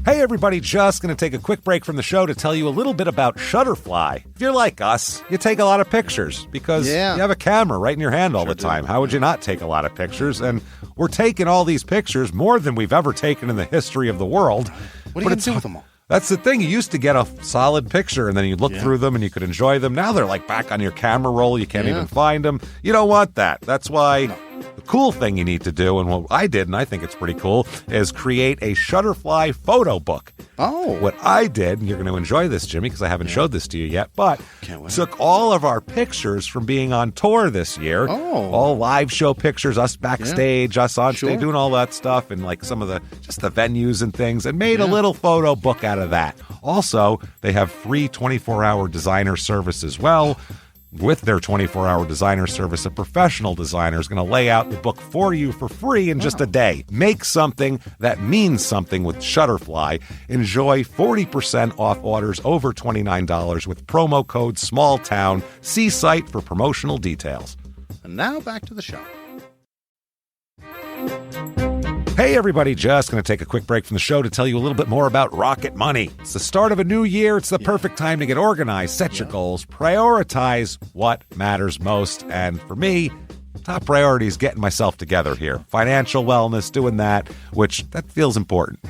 Hey everybody, just going to take a quick break from the show to tell you a little bit about Shutterfly. If you're like us, you take a lot of pictures because you have a camera right in your hand all the time. How would you not take a lot of pictures? And we're taking all these pictures, more than we've ever taken in the history of the world. What are you going to do with them all? That's the thing. You used to get a solid picture, and then you'd look through them, and you could enjoy them. Now they're like back on your camera roll. You can't even find them. You don't want that. That's why the cool thing you need to do, and what I did, and I think it's pretty cool, is create a Shutterfly photo book. Oh. What I did, and you're going to enjoy this, Jimmy, because I haven't showed this to you yet, but took all of our pictures from being on tour this year. Oh. All live show pictures, us backstage, us on stage, doing all that stuff, and like some of the venues and things, and made a little photo book out of that. Also, they have free 24-hour designer service as well. With their 24-hour designer service, a professional designer is going to lay out the book for you for free in just a day. Make something that means something with Shutterfly. Enjoy 40% off orders over $29 with promo code SMALLTOWN. See site for promotional details. And now back to the show. Hey everybody, just going to take a quick break from the show to tell you a little bit more about Rocket Money. It's the start of a new year. It's the perfect time to get organized, set your goals, prioritize what matters most. And for me, top priority is getting myself together here. Financial wellness, doing that, which that feels important,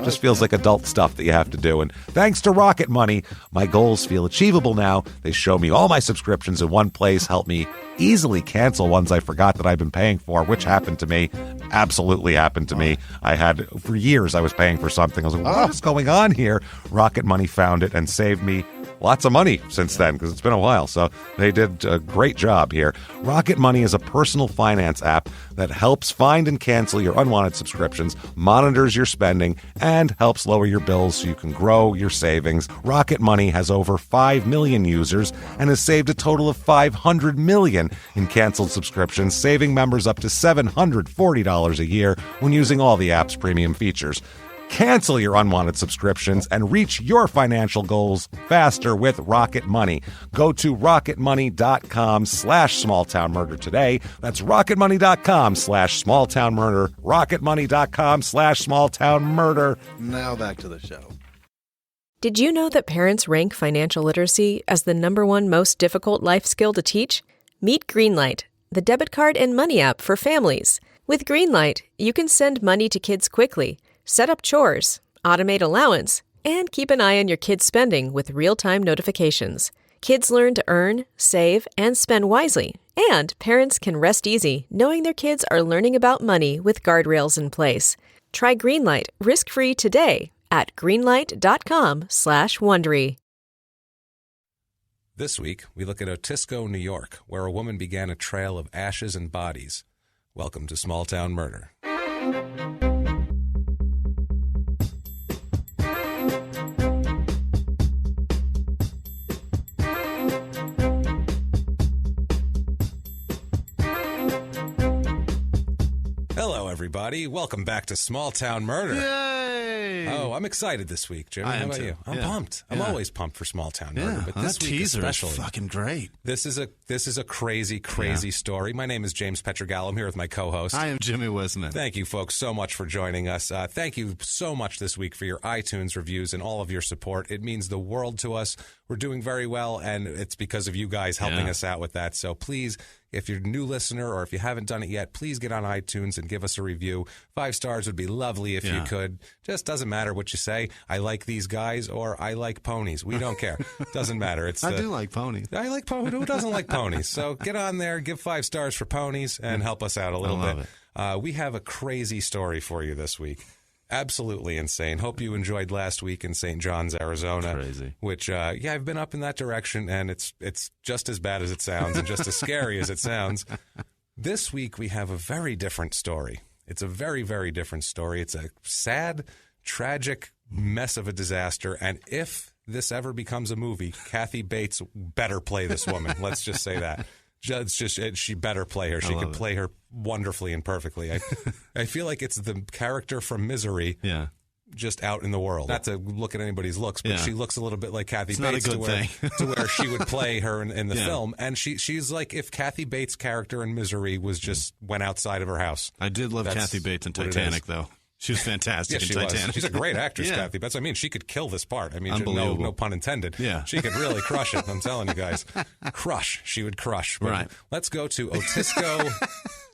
just feels like adult stuff that you have to do. And thanks to Rocket Money, my goals feel achievable now. They show me all my subscriptions in one place, help me easily cancel ones I forgot that I've been paying for, which happened to me. Absolutely happened to me. For years, I was paying for something. I was like, what is going on here? Rocket Money found it and saved me lots of money since then, because it's been a while. So they did a great job here. Rocket Money is a personal finance app that helps find and cancel your unwanted subscriptions, monitors your spending, and helps lower your bills so you can grow your savings. Rocket Money has over 5 million users and has saved a total of $500 million in canceled subscriptions, saving members up to $740 a year when using all the app's premium features. Cancel your unwanted subscriptions and reach your financial goals faster with Rocket Money. Go to rocketmoney.com/smalltownmurder today. That's rocketmoney.com/smalltownmurder. rocketmoney.com/smalltownmurder. Now back to the show. Did you know that parents rank financial literacy as the #1 most difficult life skill to teach? Meet Greenlight, the debit card and money app for families. With Greenlight, you can send money to kids quickly, set up chores, automate allowance, and keep an eye on your kids' spending with real-time notifications. Kids learn to earn, save, and spend wisely, and parents can rest easy knowing their kids are learning about money with guardrails in place. Try Greenlight risk-free today at greenlight.com/Wondery. This week, we look at Otisco, New York, where a woman began a trail of ashes and bodies. Welcome to Small Town Murder. Hello, everybody. Welcome back to Small Town Murder. Yay! Oh, I'm excited this week, Jimmy. How about you? I'm pumped. I'm always pumped for Small Town Murder, but this week teaser especially. is fucking great. This is a crazy story. My name is James Pietragallo. I'm here with my co-host. I am Jimmy Whisman. Thank you, folks, so much for joining us. Thank you so much this week for your iTunes reviews and all of your support. It means the world to us. We're doing very well, and it's because of you guys helping us out with that. So please, if you're a new listener or if you haven't done it yet, please get on iTunes and give us a review. 5 stars would be lovely if you could. Just doesn't matter what you say. I like these guys or I like ponies. We don't care. Doesn't matter. I do like ponies. I like ponies. Who doesn't like ponies? So get on there, give 5 stars for ponies, and help us out a little bit. We have a crazy story for you this week. Absolutely insane. Hope you enjoyed last week in St. John's, Arizona. Crazy. Which, I've been up in that direction, and it's just as bad as it sounds and just as scary as it sounds. This week, we have a very different story. It's a very, very different story. It's a sad, tragic mess of a disaster, and if this ever becomes a movie, Kathy Bates better play this woman. Let's just say that. She better play her. She can play her wonderfully and perfectly. I feel like it's the character from Misery, just out in the world. Not to look at anybody's looks, but she looks a little bit like Kathy Bates to where she would play her in the film. And she's like if Kathy Bates' character in Misery was just went outside of her house. I did love Kathy Bates in Titanic, though. She was fantastic Yeah, she in Titanic. was. She's a great actress, Yeah. Kathy. That's what I mean. She could kill this part. I mean, Unbelievable. no pun intended. Yeah. She could really crush it. I'm telling you guys. Crush. She would crush. But Right. let's go to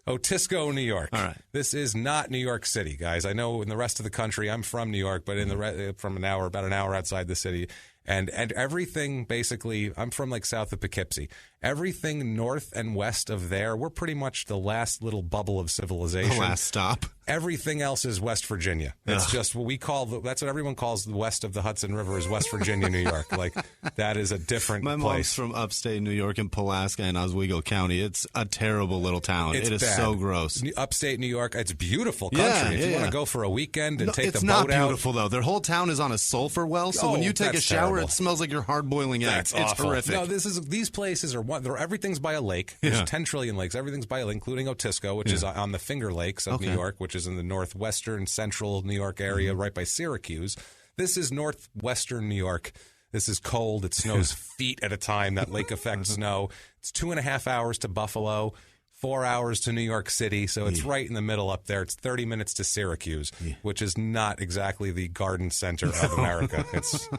Otisco, New York. All right. This is not New York City, guys. I know in the rest of the country, I'm from New York, but in from about an hour outside the city. And everything, basically, I'm from like south of Poughkeepsie. Everything north and west of there, we're pretty much the last little bubble of civilization. The last stop. Everything else is West Virginia. It's just what we call, that's what everyone calls the west of the Hudson River is West Virginia, New York. Like, that is a different My mom's place. from upstate New York in Pulaski and Oswego County. It's a terrible little town. It's It is bad. so gross. Upstate New York, it's beautiful country. If you want to go for a weekend and take the it's boat not out. beautiful, though. Their whole town is on a sulfur well, so when you take a that's shower, terrible. it smells like you're hard-boiling eggs. It's awful. horrific. No, these places are everything's by a lake. There's 10 trillion lakes. Everything's by a lake, including Otisco, which is on the Finger Lakes of New York, which is in the northwestern central New York area, right by Syracuse. This is northwestern New York. This is cold. It snows feet at a time. That lake effect snow. It's 2.5 hours to Buffalo. 4 hours to New York City, so it's right in the middle up there. It's 30 minutes to Syracuse, which is not exactly the garden center of America. It's a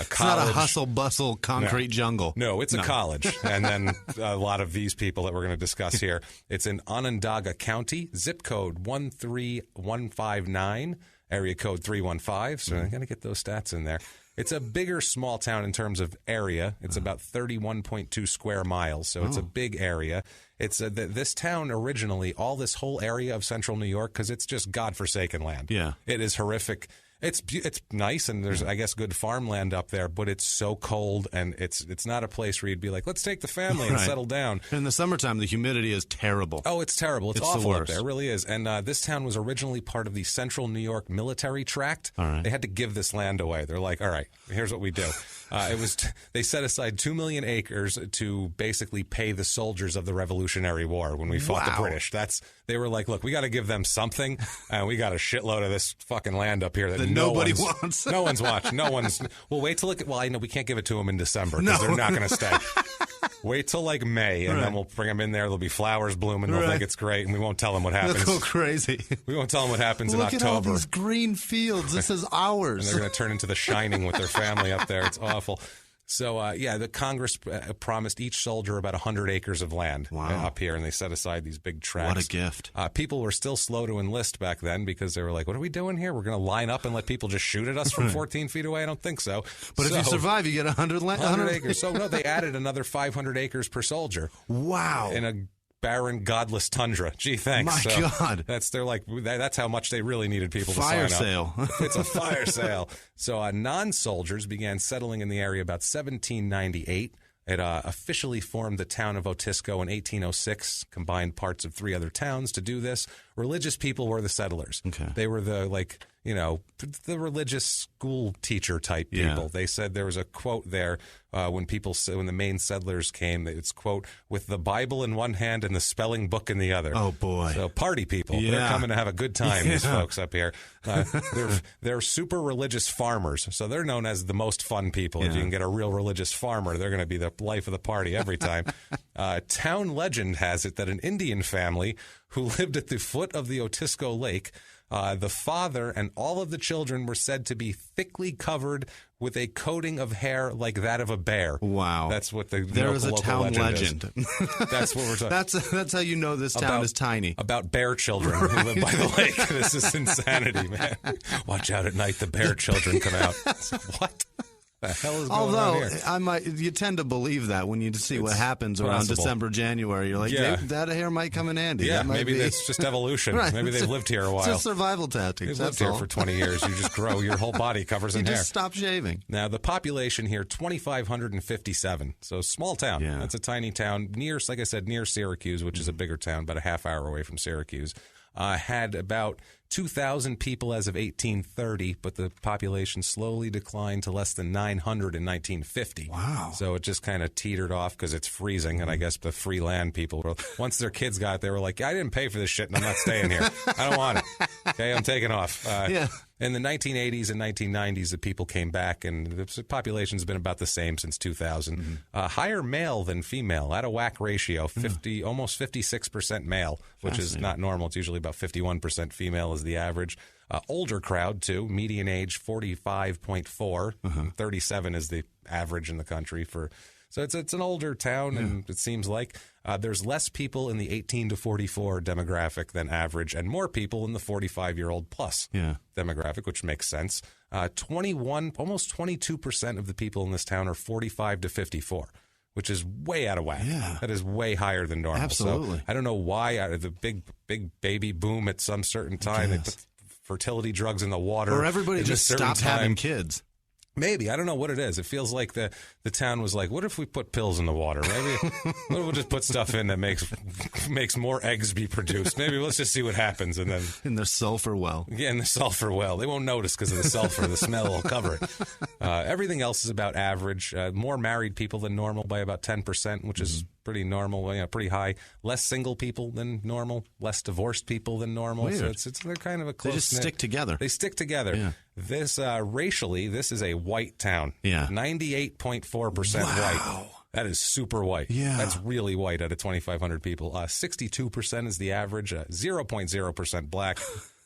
college. It's not a hustle-bustle concrete jungle. No, it's a college. And then a lot of these people that we're going to discuss here. It's in Onondaga County, zip code 13159, area code 315. So I'm going to get those stats in there. It's a bigger small town in terms of area. It's about 31.2 square miles, so it's a big area. It's this town originally, all this whole area of central New York, because it's just godforsaken land. Yeah. It is horrific. It's nice, and there's, I guess, good farmland up there, but it's so cold, and it's not a place where you'd be like, let's take the family and settle down. In the summertime, the humidity is terrible. Oh, it's terrible. It's the awful up worst. there. It really is. And this town was originally part of the Central New York Military Tract. All right. They had to give this land away. They're like, all right, here's what we do. They set aside 2 million acres to basically pay the soldiers of the Revolutionary War when we fought the British. They were like, look, we got to give them something, and we got a shitload of this fucking land up here that nobody wants. No one's watching. Well, wait till I know we can't give it to them in December because they're not going to stay. Wait till like May, and then we'll bring them in there. There'll be flowers blooming. They'll think it's great, and we won't tell them what happens. They'll go crazy. We won't tell them what happens in Look October. at all these green fields. This is ours. And they're going to turn into The Shining with their family up there. It's awful. So, the Congress promised each soldier about 100 acres of land up here, and they set aside these big tracts. What a gift. People were still slow to enlist back then because they were like, what are we doing here? We're going to line up and let people just shoot at us from 14 feet away? I don't think so. But if you survive, you get 100 acres. So, no, they added another 500 acres per soldier. Wow. In a barren, godless tundra. Gee, thanks. My God. That's how much they really needed people to sign up. Fire sale. It's a fire sale. So non-soldiers began settling in the area about 1798. It officially formed the town of Otisco in 1806, combined parts of 3 other towns to do this. Religious people were the settlers. Okay. They were the religious school teacher type people. Yeah. They said there was a quote there when the main settlers came. It's quote, with the Bible in one hand and the spelling book in the other. Oh boy! So party people. Yeah. They're coming to have a good time. These folks up here. They're super religious farmers. So they're known as the most fun people. If you can get a real religious farmer, they're going to be the life of the party every time. Town legend has it that an Indian family who lived at the foot of the Otisco Lake. The father and all of the children were said to be thickly covered with a coating of hair like that of a bear. Wow. That's what the There is a local town legend. That's what we're talking That's how you know this town is tiny. About bear children who live by the lake. This is insanity, man. Watch out at night, the bear children come out. What? The hell is going on here? You tend to believe that when you see what happens around December, January. You're like, that hair might come in handy. Yeah, maybe that's just evolution. Right. Maybe they've lived here a while. It's a survival tactic. They've lived here for 20 years. You just grow. Your whole body covers in hair. You just stop shaving. Now, the population here, 2,557. So small town. Yeah. That's a tiny town near, like I said, near Syracuse, which is a bigger town, about a half hour away from Syracuse. Had about 2,000 people as of 1830, but the population slowly declined to less than 900 in 1950. Wow. So it just kind of teetered off because it's freezing, and I guess the free land people, once their kids got it, they were like, I didn't pay for this shit, and I'm not staying here. I don't want it. Okay, I'm taking off. In the 1980s and 1990s, the people came back, and the population's been about the same since 2000. Higher male than female, out of whack ratio, almost 56% male, which is not normal. It's usually about 51% female is the average. Older crowd, too. Median age 45.4. 37 is the average in the country for. So it's an older town, and it seems like there's less people in the 18 to 44 demographic than average, and more people in the 45-year-old plus demographic, which makes sense. 21, almost 22% of the people in this town are 45 to 54, which is way out of whack. Yeah. That is way higher than normal. Absolutely. So I don't know why the big baby boom at some certain time, they put fertility drugs in the water. Or everybody just stopped having kids. Maybe. I don't know what it is. It feels like the town was like, what if we put pills in the water? Maybe we'll just put stuff in that makes more eggs be produced. Maybe let's just see what happens. And then in the sulfur well. Yeah, in the sulfur well. They won't notice because of the sulfur. The smell will cover it. Everything else is about average. More married people than normal by about 10%, which is pretty normal, pretty high. Less single people than normal. Less divorced people than normal. Weird. So they're kind of a close. They just stick together. They stick together. Yeah. This racially, this is a white town. Yeah, 98.4% white. That is super white. Yeah, that's really white out of 2,500 people. 62% is the average. 0.0% black.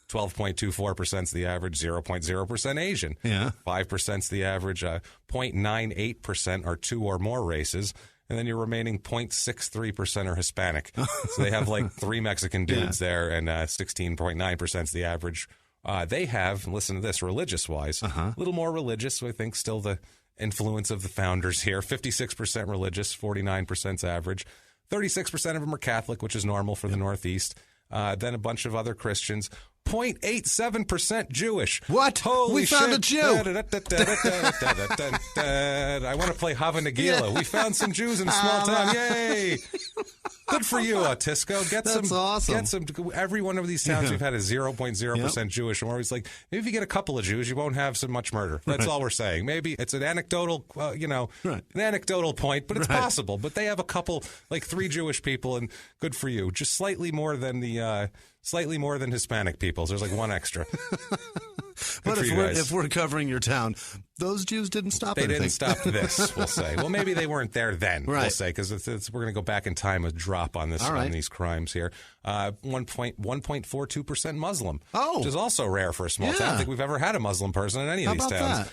12.24% is the average. 0.0% Asian. Yeah, 5% is the average. 0.98% are two or more races. And then your remaining 0.63% are Hispanic. So they have like 3 Mexican dudes there, and 16.9% is the average. They have, listen to this, religious-wise, a little more religious, so I think still the influence of the founders here. 56% religious, 49% average. 36% of them are Catholic, which is normal for the Northeast. Then a bunch of other Christians. 0.87% Jewish. What? Holy we found shit. a Jew. I want to play Hava Nagila. We found some Jews in a small town. Yay! Good for you, Otisco. That's awesome. Get some. Every one of these towns we've had is 0.0% Jewish, and we're always like, maybe if you get a couple of Jews, you won't have so much murder. That's all we're saying. Maybe it's an anecdotal, an anecdotal point, but it's possible. But they have a couple, like 3 Jewish people, and good for you. Just slightly more than Hispanic people. So there's like 1 extra. But if we're covering your town, those Jews didn't stop anything. They didn't stop this, we'll say. Well, maybe they weren't there then, we'll say, because we're going to go back in time, a drop on this on these crimes here. 1.42% Muslim, which is also rare for a small town. I don't think we've ever had a Muslim person in any of these towns.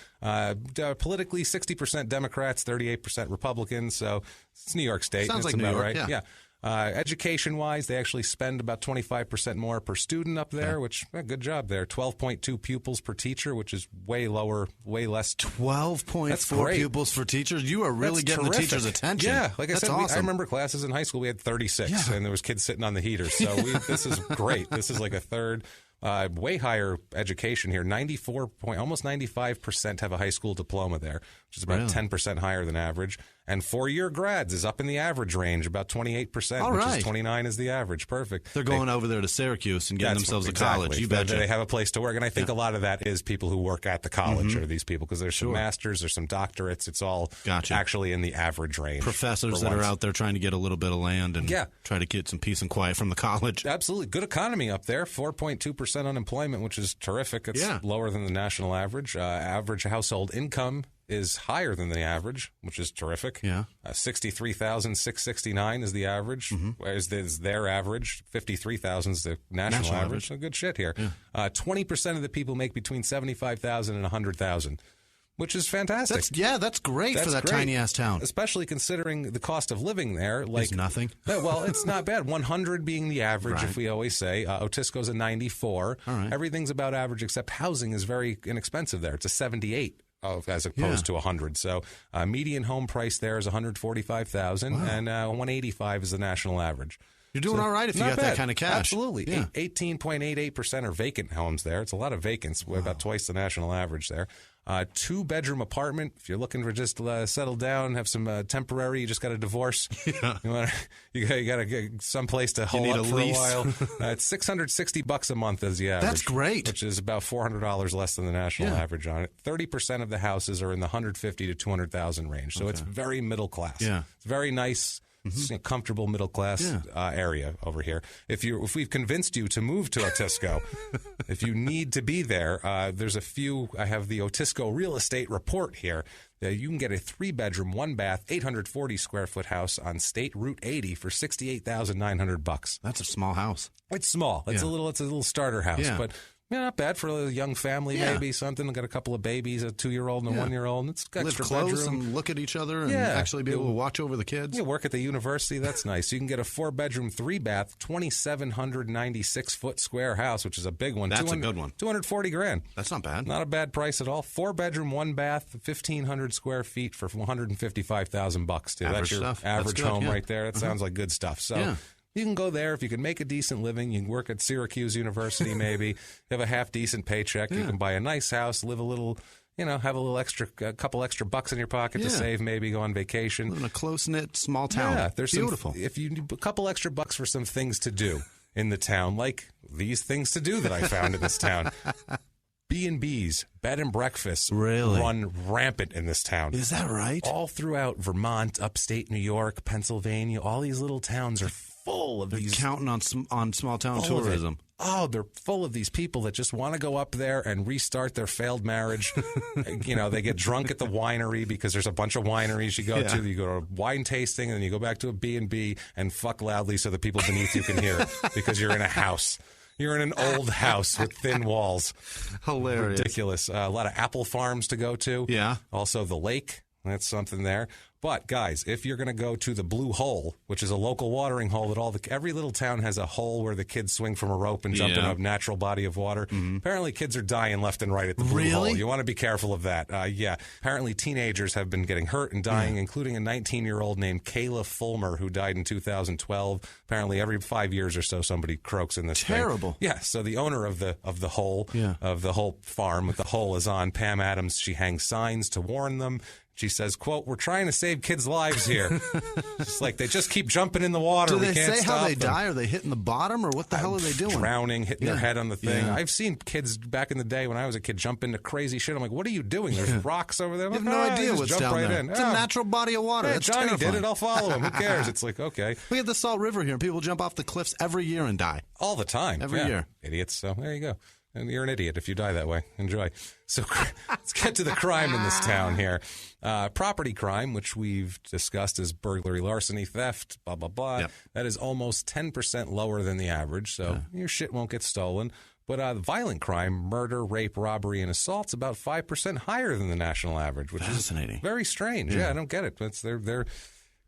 Politically, 60% Democrats, 38% Republicans. So it's New York State. Sounds like about New York, right. Yeah. Education-wise, they actually spend about 25% more per student up there, which, good job there. 12.2 pupils per teacher, which is way lower, way less. 12.4 pupils for teachers? You are really getting the teachers' attention. Yeah, like I said, awesome. I remember classes in high school, we had 36, and there was kids sitting on the heaters. So this is great. This is like a third. Way higher education here. Almost 95% have a high school diploma there, which is about 10% higher than average. And 4-year grads is up in the average range, about 28%, which is 29 is the average. Perfect. They're going over there to Syracuse and getting themselves a college. You betcha. They have a place to work. And I think a lot of that is people who work at the college or these people, because there's some masters, there's some doctorates. It's all actually in the average range. Professors that are out there trying to get a little bit of land and try to get some peace and quiet from the college. Absolutely. Good economy up there. 4.2% unemployment, which is terrific. It's lower than the national average. Average household income is higher than the average, which is terrific. Yeah, 63,669 is the average. Whereas their average, 53,000 is the national average. So good shit here. 20% of the people make between 75,000 and 100,000. Which is fantastic. That's great for that tiny ass town. Especially considering the cost of living there. It's nothing. Well, it's not bad. 100 being the average, if we always say. Otisco's a 94. Everything's about average, except housing is very inexpensive there. It's a 78. As opposed to 100. So median home price there is $145,000, and 185 is the national average. You're doing all right if you got that kind of cash. Absolutely. 18.88% are vacant homes there. It's a lot of vacants. We're about twice the national average there. 2-bedroom apartment. If you're looking for just settle down, have some temporary, you just got a divorce. You got to get someplace to hold up for a while. It's $660 a month as the average. That's great. Which is about $400 less than the national average on it. 30% of the houses are in the $150,000 to $200,000 range. So it's very middle class. Yeah. It's very nice. Comfortable middle class area over here. If we've convinced you to move to Otisco, if you need to be there, there's a few. I have the Otisco real estate report here. You can get a 3-bedroom, 1-bath, 840 square foot house on State Route 80 for $68,900. That's a small house. It's small. It's a little starter house, but Yeah, not bad for a young family, maybe something. Got a couple of babies, a 2-year-old and a 1-year-old. It's got live extra close bedroom. and look at each other and actually be able to watch over the kids. Yeah, work at the university. That's nice. You can get a 4-bedroom, 3-bath, 2,796-foot square house, which is a big one. That's a good one. $240,000. That's not bad. Not a bad price at all. 4-bedroom, 1-bath, 1,500 square feet for $155,000 too. That's your average home right there. That sounds like good stuff. So. You can go there if you can make a decent living. You can work at Syracuse University, maybe. You have a half-decent paycheck. You can buy a nice house, live a little, have a couple extra bucks in your pocket to save, maybe go on vacation. Live in a close-knit small town. Yeah, there's beautiful. If you need a couple extra bucks for some things to do in the town, like these things to do that I found in this town. B&Bs, bed and breakfasts, run rampant in this town. Is that right? All throughout Vermont, upstate New York, Pennsylvania, all these little towns are full of these. Counting on small town tourism. Oh, they're full of these people that just want to go up there and restart their failed marriage. They get drunk at the winery because there's a bunch of wineries you go to. You go to a wine tasting and then you go back to a B&B and fuck loudly so the people beneath you can hear it because you're in a house. You're in an old house with thin walls. Hilarious. Ridiculous. A lot of apple farms to go to. Yeah. Also the lake. That's something there. But, guys, if you're going to go to the Blue Hole, which is a local watering hole that every little town has a hole where the kids swing from a rope and jump in a natural body of water. Apparently, kids are dying left and right at the Blue Hole. You want to be careful of that. Apparently, teenagers have been getting hurt and dying, including a 19-year-old named Kayla Fulmer, who died in 2012. Apparently, every 5 years or so, somebody croaks in this Terrible. thing. Yeah, so the owner of the hole, of the whole farm with the hole is on, Pam Adams. She hangs signs to warn them. She says, quote, "We're trying to save kids' lives here." It's like they just keep jumping in the water. Do they can't say stop how they them. die? Are they hitting the bottom, or what the hell are they doing? Drowning, hitting their head on the thing. I've seen kids back in the day when I was a kid jump into crazy shit. I'm like, what are you doing? There's rocks over there. You have no idea what's jump down right there. In. It's a natural body of water. Hey, That's Johnny terrifying. did it. I'll follow him. Who cares? It's like, okay. We have the Salt River here, and people jump off the cliffs every year and die. All the time. Every year. Idiots. So there you go. And you're an idiot if you die that way. Enjoy. So let's get to the crime in this town here. Property crime, which we've discussed as burglary, larceny, theft, blah, blah, blah. Yep. That is almost 10% lower than the average, so your shit won't get stolen. But violent crime, murder, rape, robbery, and assault's about 5% higher than the national average, which is very strange. Yeah, I don't get it. They're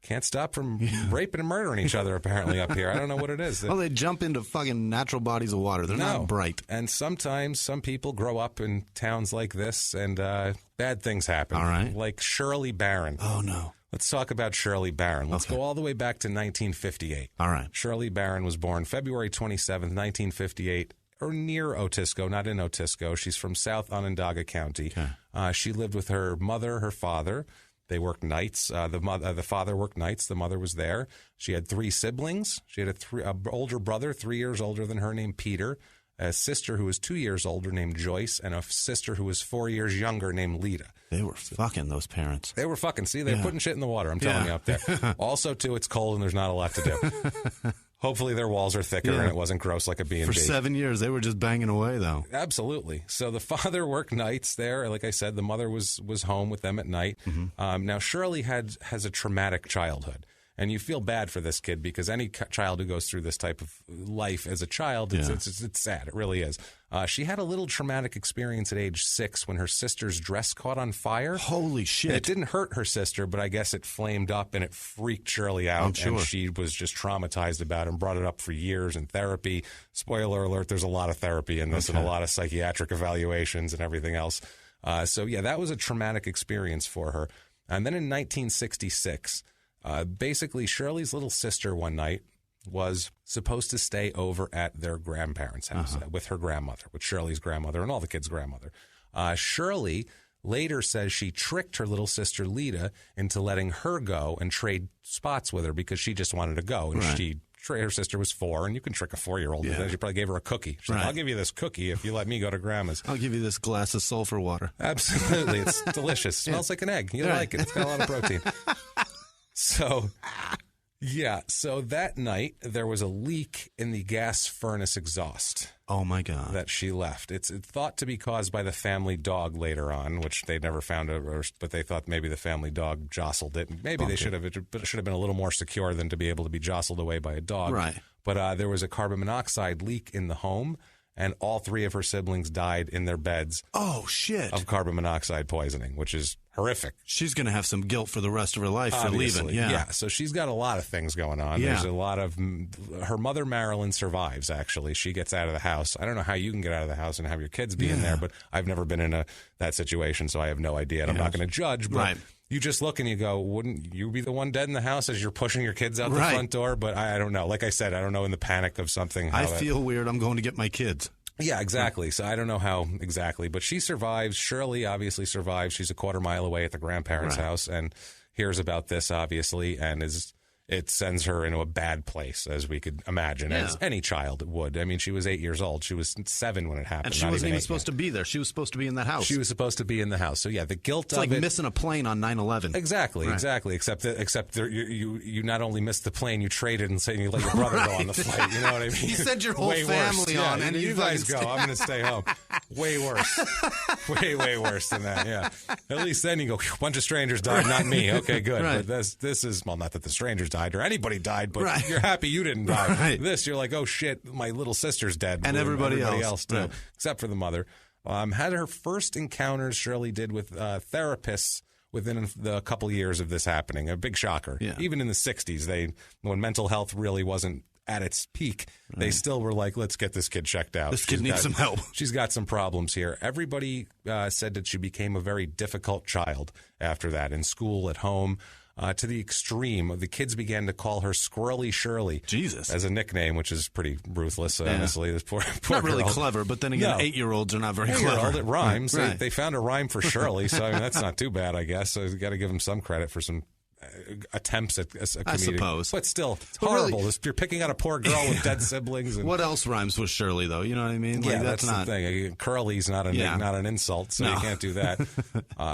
can't stop from raping and murdering each other, apparently, up here. I don't know what it is. Well, they jump into fucking natural bodies of water. They're not bright. And sometimes some people grow up in towns like this, and bad things happen. All right. Like Shirley Barron. Oh, no. Let's talk about Shirley Barron. Let's go all the way back to 1958. All right. Shirley Barron was born February 27th, 1958, or near Otisco, not in Otisco. She's from South Onondaga County. Okay. She lived with her mother, her father. They worked nights. The father worked nights. The mother was there. She had 3 siblings. She had an older brother, 3 years older than her, named Peter, a sister who was 2 years older named Joyce, and a sister who was 4 years younger named Lita. They were fucking, those parents. They were fucking. See, they're putting shit in the water. I'm telling you up there. Also, too, it's cold and there's not a lot to do. Hopefully their walls are thicker and it wasn't gross like a B&B. For 7 years, they were just banging away, though. Absolutely. So the father worked nights there. Like I said, the mother was home with them at night. Now, Shirley has a traumatic childhood. And you feel bad for this kid because any child who goes through this type of life as a child, it's sad. It really is. She had a little traumatic experience at age 6 when her sister's dress caught on fire. Holy shit. And it didn't hurt her sister, but I guess it flamed up and it freaked Shirley out. I'm sure. And she was just traumatized about it and brought it up for years in therapy. Spoiler alert, there's a lot of therapy in this and a lot of psychiatric evaluations and everything else. That was a traumatic experience for her. And then in 1966... basically, Shirley's little sister one night was supposed to stay over at their grandparents' house with her grandmother, with Shirley's grandmother and all the kids' grandmother. Shirley later says she tricked her little sister Lita into letting her go and trade spots with her because she just wanted to go. And her sister was 4, and you can trick a 4-year-old. Yeah. She probably gave her a cookie. She's like, I'll give you this cookie if you let me go to Grandma's. I'll give you this glass of sulfur water. Absolutely. It's delicious. Smells like an egg. You like it. It's got a lot of protein. So that night there was a leak in the gas furnace exhaust. Oh, my God. That she left. It's thought to be caused by the family dog later on, which they never found, but they thought maybe the family dog jostled it. Maybe they should have, but it should have been a little more secure than to be able to be jostled away by a dog. Right. But there was a carbon monoxide leak in the home, and all 3 of her siblings died in their beds. Oh, shit. Of carbon monoxide poisoning, which is horrific. She's going to have some guilt for the rest of her life for leaving. Yeah. So she's got a lot of things going on. Yeah. There's a lot of her mother, Marilyn, survives, actually. She gets out of the house. I don't know how you can get out of the house and have your kids be in there, but I've never been in that situation, so I have no idea. And I'm not going to judge, but you just look and you go, wouldn't you be the one dead in the house as you're pushing your kids out the front door? But I don't know. Like I said, I don't know in the panic of something. I feel weird. I'm going to get my kids. Yeah, exactly. So I don't know how exactly, but she survives. Shirley obviously survives. She's a quarter mile away at the grandparents' house and hears about this, obviously, and it sends her into a bad place, as we could imagine, as any child would. I mean, she was 8 years old. She was 7 when it happened. And she wasn't even supposed to be there. She was supposed to be in that house. She was supposed to be in the house. So, yeah, the guilt of it. It's like missing a plane on 9/11. Exactly. Except you not only missed the plane, you traded and you let your brother go on the flight. You know what I mean? You sent your whole family on. And you guys go. I'm going to stay home. Way worse. way worse than that, yeah. At least then you go, a bunch of strangers died, not me. Okay, good. But this is, well, not that the strangers died or anybody died, but you're happy you didn't die. This, you're like, oh, shit, my little sister's dead. And everybody else too, except for the mother. Had her first encounters, Shirley did, with therapists within a couple years of this happening. A big shocker. Yeah. Even in the 60s, when mental health really wasn't at its peak, they still were like, let's get this kid checked out. This kid needs some help. She's got some problems here. Everybody said that she became a very difficult child after that, in school, at home. To the extreme, the kids began to call her Squirrely Shirley. Jesus. As a nickname, which is pretty ruthless, honestly. This poor not really girl. Clever, but then again, 8-year-olds are not very clever. It rhymes. They found a rhyme for Shirley, so I mean, that's not too bad, I guess. So you got to give them some credit for some attempts at a comedic. I suppose. But still, it's horrible. Really, you're picking out a poor girl with dead siblings. And, what else rhymes with Shirley, though? You know what I mean? Yeah, that's the thing. Curly's not an insult, so you can't do that.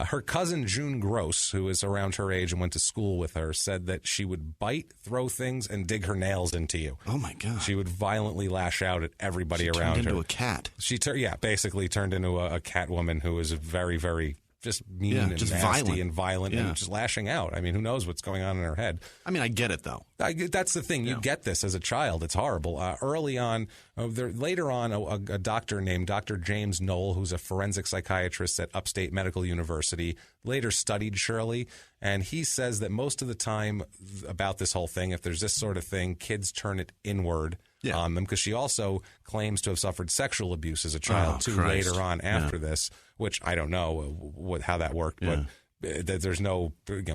Her cousin, June Gross, who is around her age and went to school with her, said that she would bite, throw things, and dig her nails into you. Oh, my God. She would violently lash out at everybody around her. She turned into a cat. She basically turned into a cat woman who was very, very just mean and just nasty and violent and just lashing out. I mean, who knows what's going on in her head? I mean, I get it, though. That's the thing. You get this as a child. It's horrible. Early on, later on, a doctor named Dr. James Knoll, who's a forensic psychiatrist at Upstate Medical University, later studied Shirley, and he says that most of the time about this whole thing, if there's this sort of thing, kids turn it inward on them, because she also claims to have suffered sexual abuse as a child, later on after this, which I don't know how that worked, but there's no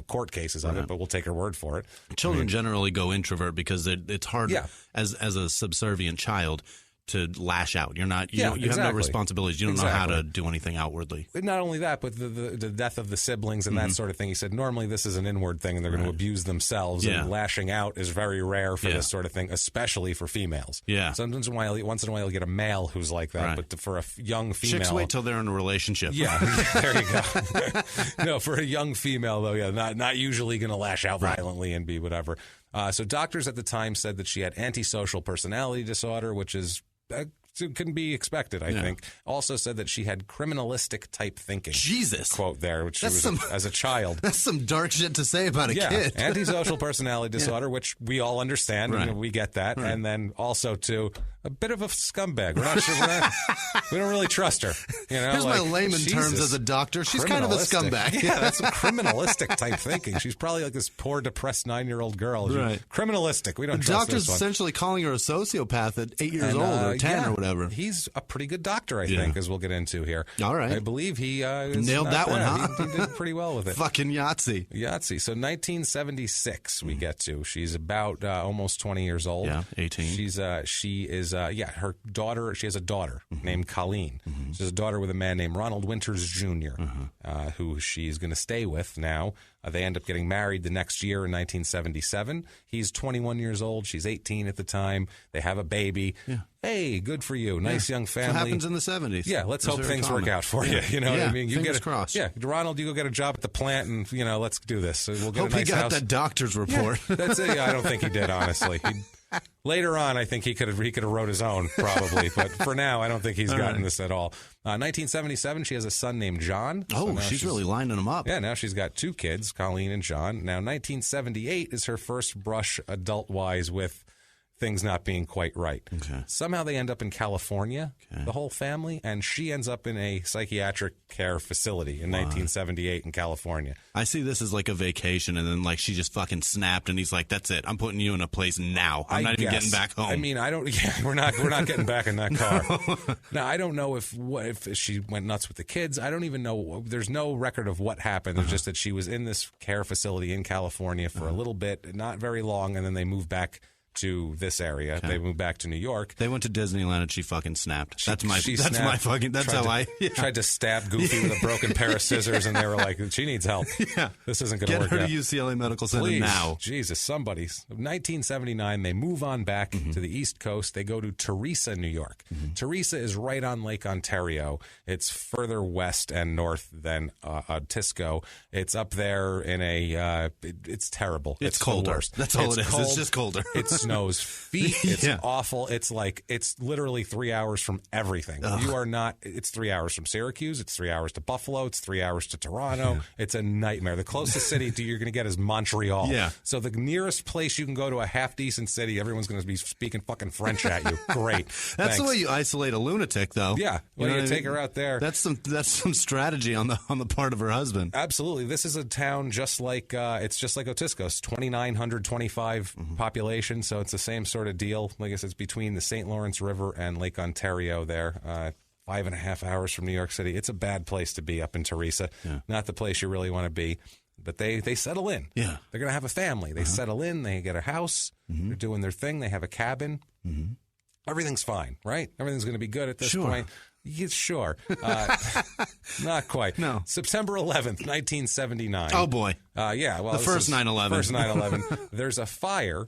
court cases of it, but we'll take her word for it. Children generally go introvert because it's hard as a subservient child to lash out. You have no responsibilities. You don't know how to do anything outwardly. Not only that, but the death of the siblings and that sort of thing. He said normally this is an inward thing and they're going to abuse themselves, and lashing out is very rare for this sort of thing, especially for females. Yeah. Once in a while you'll get a male who's like that, but for a young female... Chicks wait till they're in a relationship. Yeah, there you go. No, for a young female, though, not usually going to lash out violently and be whatever. So doctors at the time said that she had antisocial personality disorder, which is... couldn't be expected, I think. Also said that she had criminalistic type thinking. Jesus. Quote there, which she was as a child. That's some dark shit to say about a kid. Antisocial personality disorder, which we all understand. Right. We get that. Right. And then also, too, a bit of a scumbag. We're not sure. We don't really trust her. Here's my layman terms as a doctor. She's kind of a scumbag. Yeah, that's some criminalistic type thinking. She's probably like this poor, depressed 9-year-old girl. Right. Criminalistic. We don't trust doctor's this one. essentially calling her a sociopath at 8 years old or 10 or whatever. He's a pretty good doctor, I think, as we'll get into here. All right. I believe he nailed that one, huh? He did pretty well with it. Fucking Yahtzee. So 1976 we get to. She's about almost 20 years old. Yeah, 18. She has a daughter named Colleen. She has a daughter with a man named Ronald Winters Jr., who she's going to stay with now. They end up getting married the next year in 1977. He's 21 years old. She's 18 at the time. They have a baby. Yeah. Hey, good for you. Nice young family. What happens in the 70s. Yeah, let's hope things work out for you. You know what I mean? Fingers crossed. Yeah, Ronald, you go get a job at the plant and, let's do this. We'll get hope a nice he got house. that doctor's report. Yeah, that's it. I don't think he did, honestly. Later on, I think he could have wrote his own, probably. But for now, I don't think he's gotten this at all. 1977, she has a son named John. Oh, she's really lining them up. Yeah, now she's got 2 kids, Colleen and John. Now, 1978 is her first brush adult-wise with things not being quite right. Okay. Somehow they end up in California, the whole family, and she ends up in a psychiatric care facility in 1978 in California. I see this as like a vacation, and then like she just fucking snapped, and he's like, "That's it. I'm putting you in a place now. I'm not even getting back home." I mean, I don't. Yeah, we're not getting back in that car. Now, I don't know if she went nuts with the kids. I don't even know. There's no record of what happened. It's just that she was in this care facility in California for a little bit, not very long, and then they moved back to this area. Okay. They moved back to New York. They went to Disneyland and she fucking snapped. That's my fucking. That's how I tried to stab Goofy with a broken pair of scissors, and they were like, "She needs help. Yeah, this isn't going to work." Get her out. to UCLA Medical Center Please. now. Jesus, somebody. 1979, they move on back to the East Coast. They go to Teresa, New York. Teresa is right on Lake Ontario. It's further west and north than Otisco. It's up there in a. It's terrible. It's colder. That's all it is. It's just colder. It snows feet. It's awful. It's literally 3 hours from everything. Ugh. You are not. It's 3 hours from Syracuse. It's 3 hours to Buffalo. It's 3 hours to Toronto. It's a nightmare. The closest city you're going to get is Montreal. Yeah. So the nearest place you can go to a half decent city, everyone's going to be speaking fucking French at you. Great. That's the way you isolate a lunatic, though. Yeah. When you take her out there. That's some strategy on the part of her husband. Absolutely. This is a town just like Otisco. It's 2,925 population, so it's the same sort of deal. Like I said, it's between the St. Lawrence River and Lake Ontario there. 5.5 hours from New York City. It's a bad place to be up in Teresa. Yeah. Not the place you really want to be. But they settle in. Yeah. They're going to have a family. They settle in. They get a house. They're doing their thing. They have a cabin. Everything's fine, right? Everything's going to be good at this point. Yeah, sure. Not quite. No. September 11th, 1979. Oh, boy. Yeah. Well, the first 9/11. First 9/11. There's a fire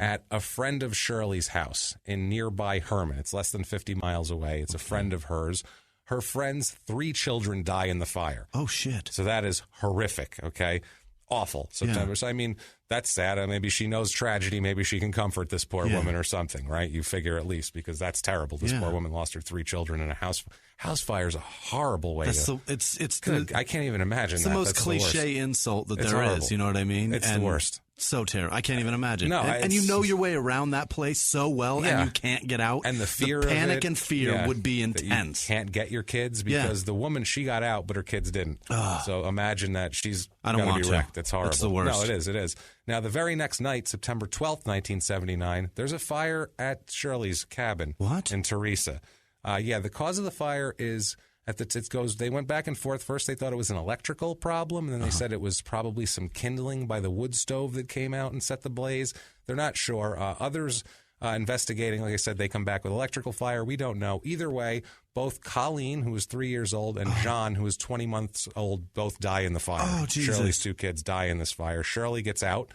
at a friend of Shirley's house in nearby Herman. It's less than 50 miles away. It's a friend of hers. Her friend's 3 children die in the fire. Oh, shit. So that is horrific, okay? Awful. September. Yeah. So, I mean, that's sad. Maybe she knows tragedy. Maybe she can comfort this poor woman or something, right? You figure at least, because that's terrible. This poor woman lost her 3 children in a house. House fire is a horrible way it's good. I can't even imagine it's that. the most cliche insult that there is. You know what I mean? It's the worst. So terrible. I can't even imagine. No, and you know your way around that place so well, and you can't get out. And the fear, panic and fear would be intense. You can't get your kids because the woman, she got out, but her kids didn't. So imagine that she's going to be wrecked. It's horrible. It's the worst. No, it is. It is. Now, the very next night, September 12th, 1979, there's a fire at Shirley's cabin in Teresa. The cause of the fire is... They went back and forth. First, they thought it was an electrical problem, and then they said it was probably some kindling by the wood stove that came out and set the blaze. They're not sure. Others investigating, like I said, they come back with electrical fire. We don't know. Either way, both Colleen, who was 3 years old, and John, who was 20 months old, both die in the fire. Oh, Jesus. Shirley's 2 kids die in this fire. Shirley gets out.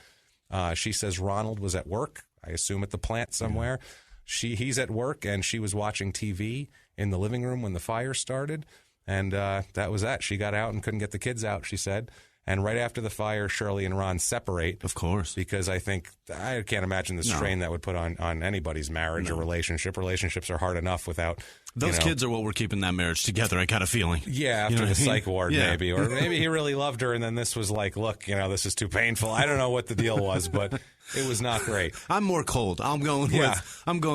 She says Ronald was at work, I assume at the plant somewhere. He's at work, and she was watching TV in the living room when the fire started, and that was that. She got out and couldn't get the kids out, she said. And right after the fire, Shirley and Ron separate. Of course. Because I can't imagine the strain that would put on anybody's marriage or relationship. Relationships are hard enough without... Those kids are what were keeping that marriage together, I got a feeling. Yeah, after the psych ward, maybe. Or maybe he really loved her, and then this was like, look, this is too painful. I don't know what the deal was, but it was not great. I'm more cold. I'm going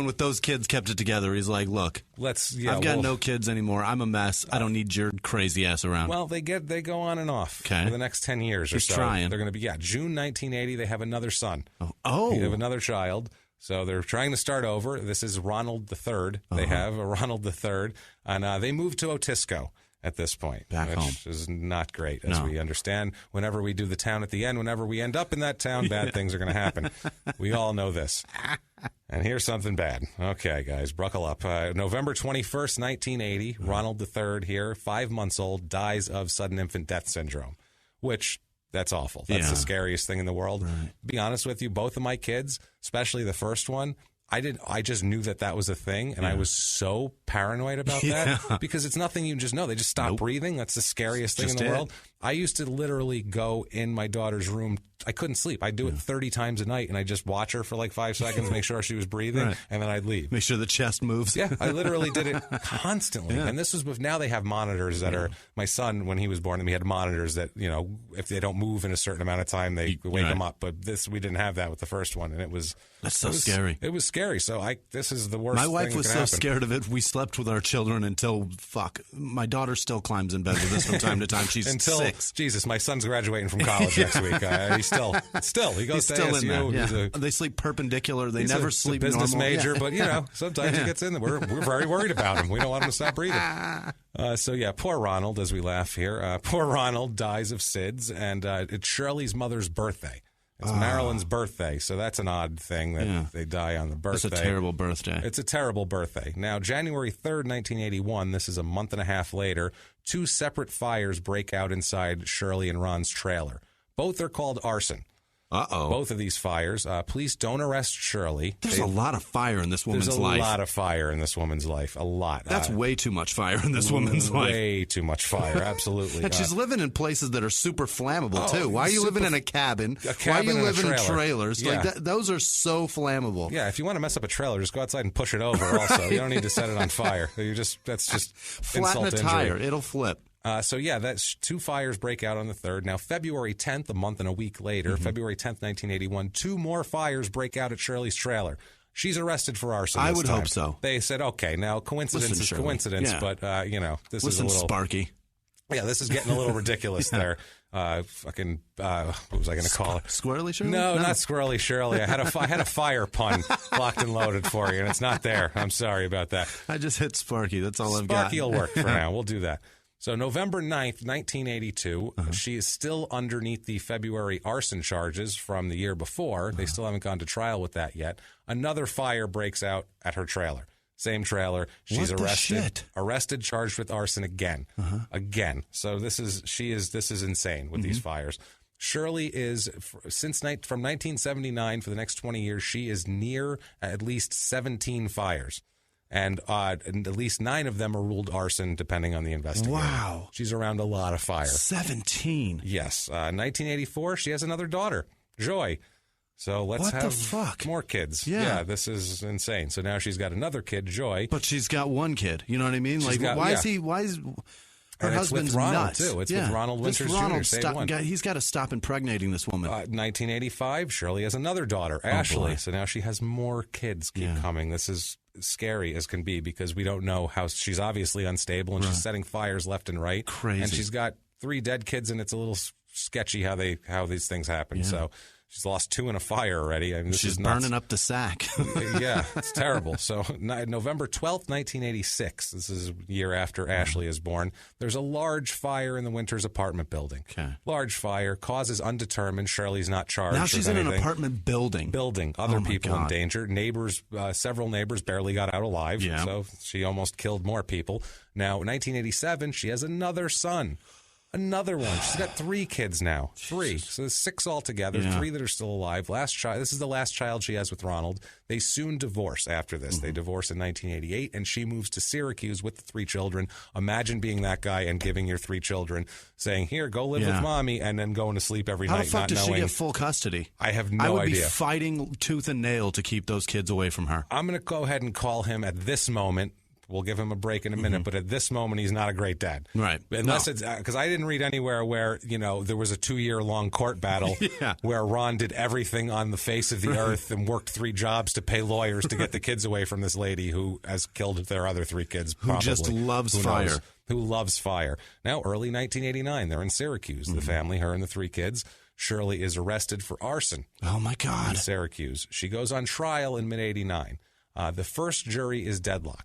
with those kids kept it together. He's like, look, I've got no kids anymore. I'm a mess. I don't need your crazy ass around. Well, they go on and off for the next 10 years or so. Trying. They're going to be, June 1980, they have another son. Oh. They have another child. So they're trying to start over. This is Ronald III. They have a Ronald III. And they moved to Otisco at this point, which is not great, as we understand. Whenever we do the town at the end, whenever we end up in that town, bad things are going to happen. We all know this. And here's something bad. Okay, guys, buckle up. November 21st, 1980, Ronald III here, 5 months old, dies of sudden infant death syndrome, which... That's awful. That's the scariest thing in the world. Right. Be honest with you, both of my kids, especially the first one, I just knew that was a thing, and I was so paranoid about that because it's nothing you just know. They just stop breathing. That's the scariest thing in the world. I used to literally go in my daughter's room. I couldn't sleep. I'd do it 30 times a night, and I'd just watch her for like 5 seconds, make sure she was breathing, and then I'd leave. Make sure the chest moves. Yeah, I literally did it constantly. Yeah. And this was with, now they have monitors that are, my son, when he was born, we had monitors that, if they don't move in a certain amount of time, they wake him up. But we didn't have that with the first one, and that's so scary. It was scary. So this is the worst My thing wife was that so happen. scared of it. We slept with our children until, my daughter still climbs in bed with us from time to time. She's 6. Jesus, my son's graduating from college next week. He's still, he goes to ASU. In there. They sleep perpendicular. They never sleep normal. He's a business major, but, sometimes he gets in there. We're very worried about him. We don't want him to stop breathing. Poor Ronald, as we laugh here. Poor Ronald dies of SIDS, and it's Shirley's mother's birthday. It's Marilyn's birthday, so that's an odd thing that they die on the birthday. It's a terrible birthday. It's a terrible birthday. Now, January 3rd, 1981, this is a month and a half later, 2 separate fires break out inside Shirley and Ron's trailer. Both are called arson. Uh-oh. Both of these fires. Police don't arrest Shirley. There's a lot of fire in this woman's life. There's a lot of fire in this woman's life. A lot. That's way too much fire in this woman's life. Way too much fire, absolutely. And she's living in places that are super flammable, too. Why are you living in a cabin? Why are you living in trailers? Yeah. Those are so flammable. Yeah, if you want to mess up a trailer, just go outside and push it over also. You don't need to set it on fire. That's just flatten insult a to tire. injury. It'll flip. That's 2 fires break out on the 3rd. Now, February 10th, a month and a week later, February 10th, 1981, 2 more fires break out at Shirley's trailer. She's arrested for arson. I would hope so. They said, okay, now coincidence is coincidence, but, this is a little... Sparky. Yeah, this is getting a little ridiculous there. What was I going to call it? Squirrely Shirley? No, not Squirrely Shirley. I had a fire pun locked and loaded for you, and it's not there. I'm sorry about that. I just hit Sparky. That's all I've got. Sparky will work for now. We'll do that. So November 9th, 1982, she is still underneath the February arson charges from the year before. They still haven't gone to trial with that yet. Another fire breaks out at her trailer. Same trailer. She's arrested, charged with arson again. Again. So this is insane with these fires. Shirley is, from 1979 for the next 20 years, she is near at least 17 fires. And at least 9 of them are ruled arson, depending on the investigation. Wow. She's around a lot of fire. 17. Yes. 1984, she has another daughter, Joy. So let's have more kids. Yeah, this is insane. So now she's got another kid, Joy. But she's got one kid. You know what I mean? Why is her husband's with Ronald, nuts? Too. It's with Ronald Winters Jr. He's got to stop impregnating this woman. 1985, Shirley has another daughter, Ashley. So now she has more kids keep coming. This is scary as can be because we don't know how she's obviously unstable and she's setting fires left and right. Crazy. And she's got 3 dead kids and it's a little sketchy how these things happen. So she's lost 2 in a fire already. I mean, she's burning up the sack. Yeah, it's terrible. So November 12th, 1986, this is a year after Ashley is born, there's a large fire in the Winters apartment building. Okay. Large fire, causes undetermined. Shirley's not charged. Now she's in an apartment building. Other people in danger. Neighbors, several neighbors barely got out alive. Yeah. So she almost killed more people. Now, 1987, she has another son. Another one. She's got 3 kids now. 3. So there's 6 altogether. 3 that are still alive. This is the last child she has with Ronald. They soon divorce after this. They divorce in 1988, and she moves to Syracuse with the 3 children. Imagine being that guy and giving your 3 children, saying, here, go live with mommy, and then going to sleep every night not knowing. How the fuck does she get full custody? I have no idea. I would be fighting tooth and nail to keep those kids away from her. I'm going to go ahead and call him at this moment. We'll give him a break in a minute, but at this moment, he's not a great dad. Right. Unless it's because I didn't read anywhere where, there was a 2-year-long court battle where Ron did everything on the face of the earth and worked 3 jobs to pay lawyers to get the kids away from this lady who has killed their other 3 kids. Probably. Who just loves fire. Who loves fire. Now, early 1989, they're in Syracuse. The family, her and the 3 kids. Shirley is arrested for arson. Oh, my God. In Syracuse. She goes on trial in mid-89. The first jury is deadlocked.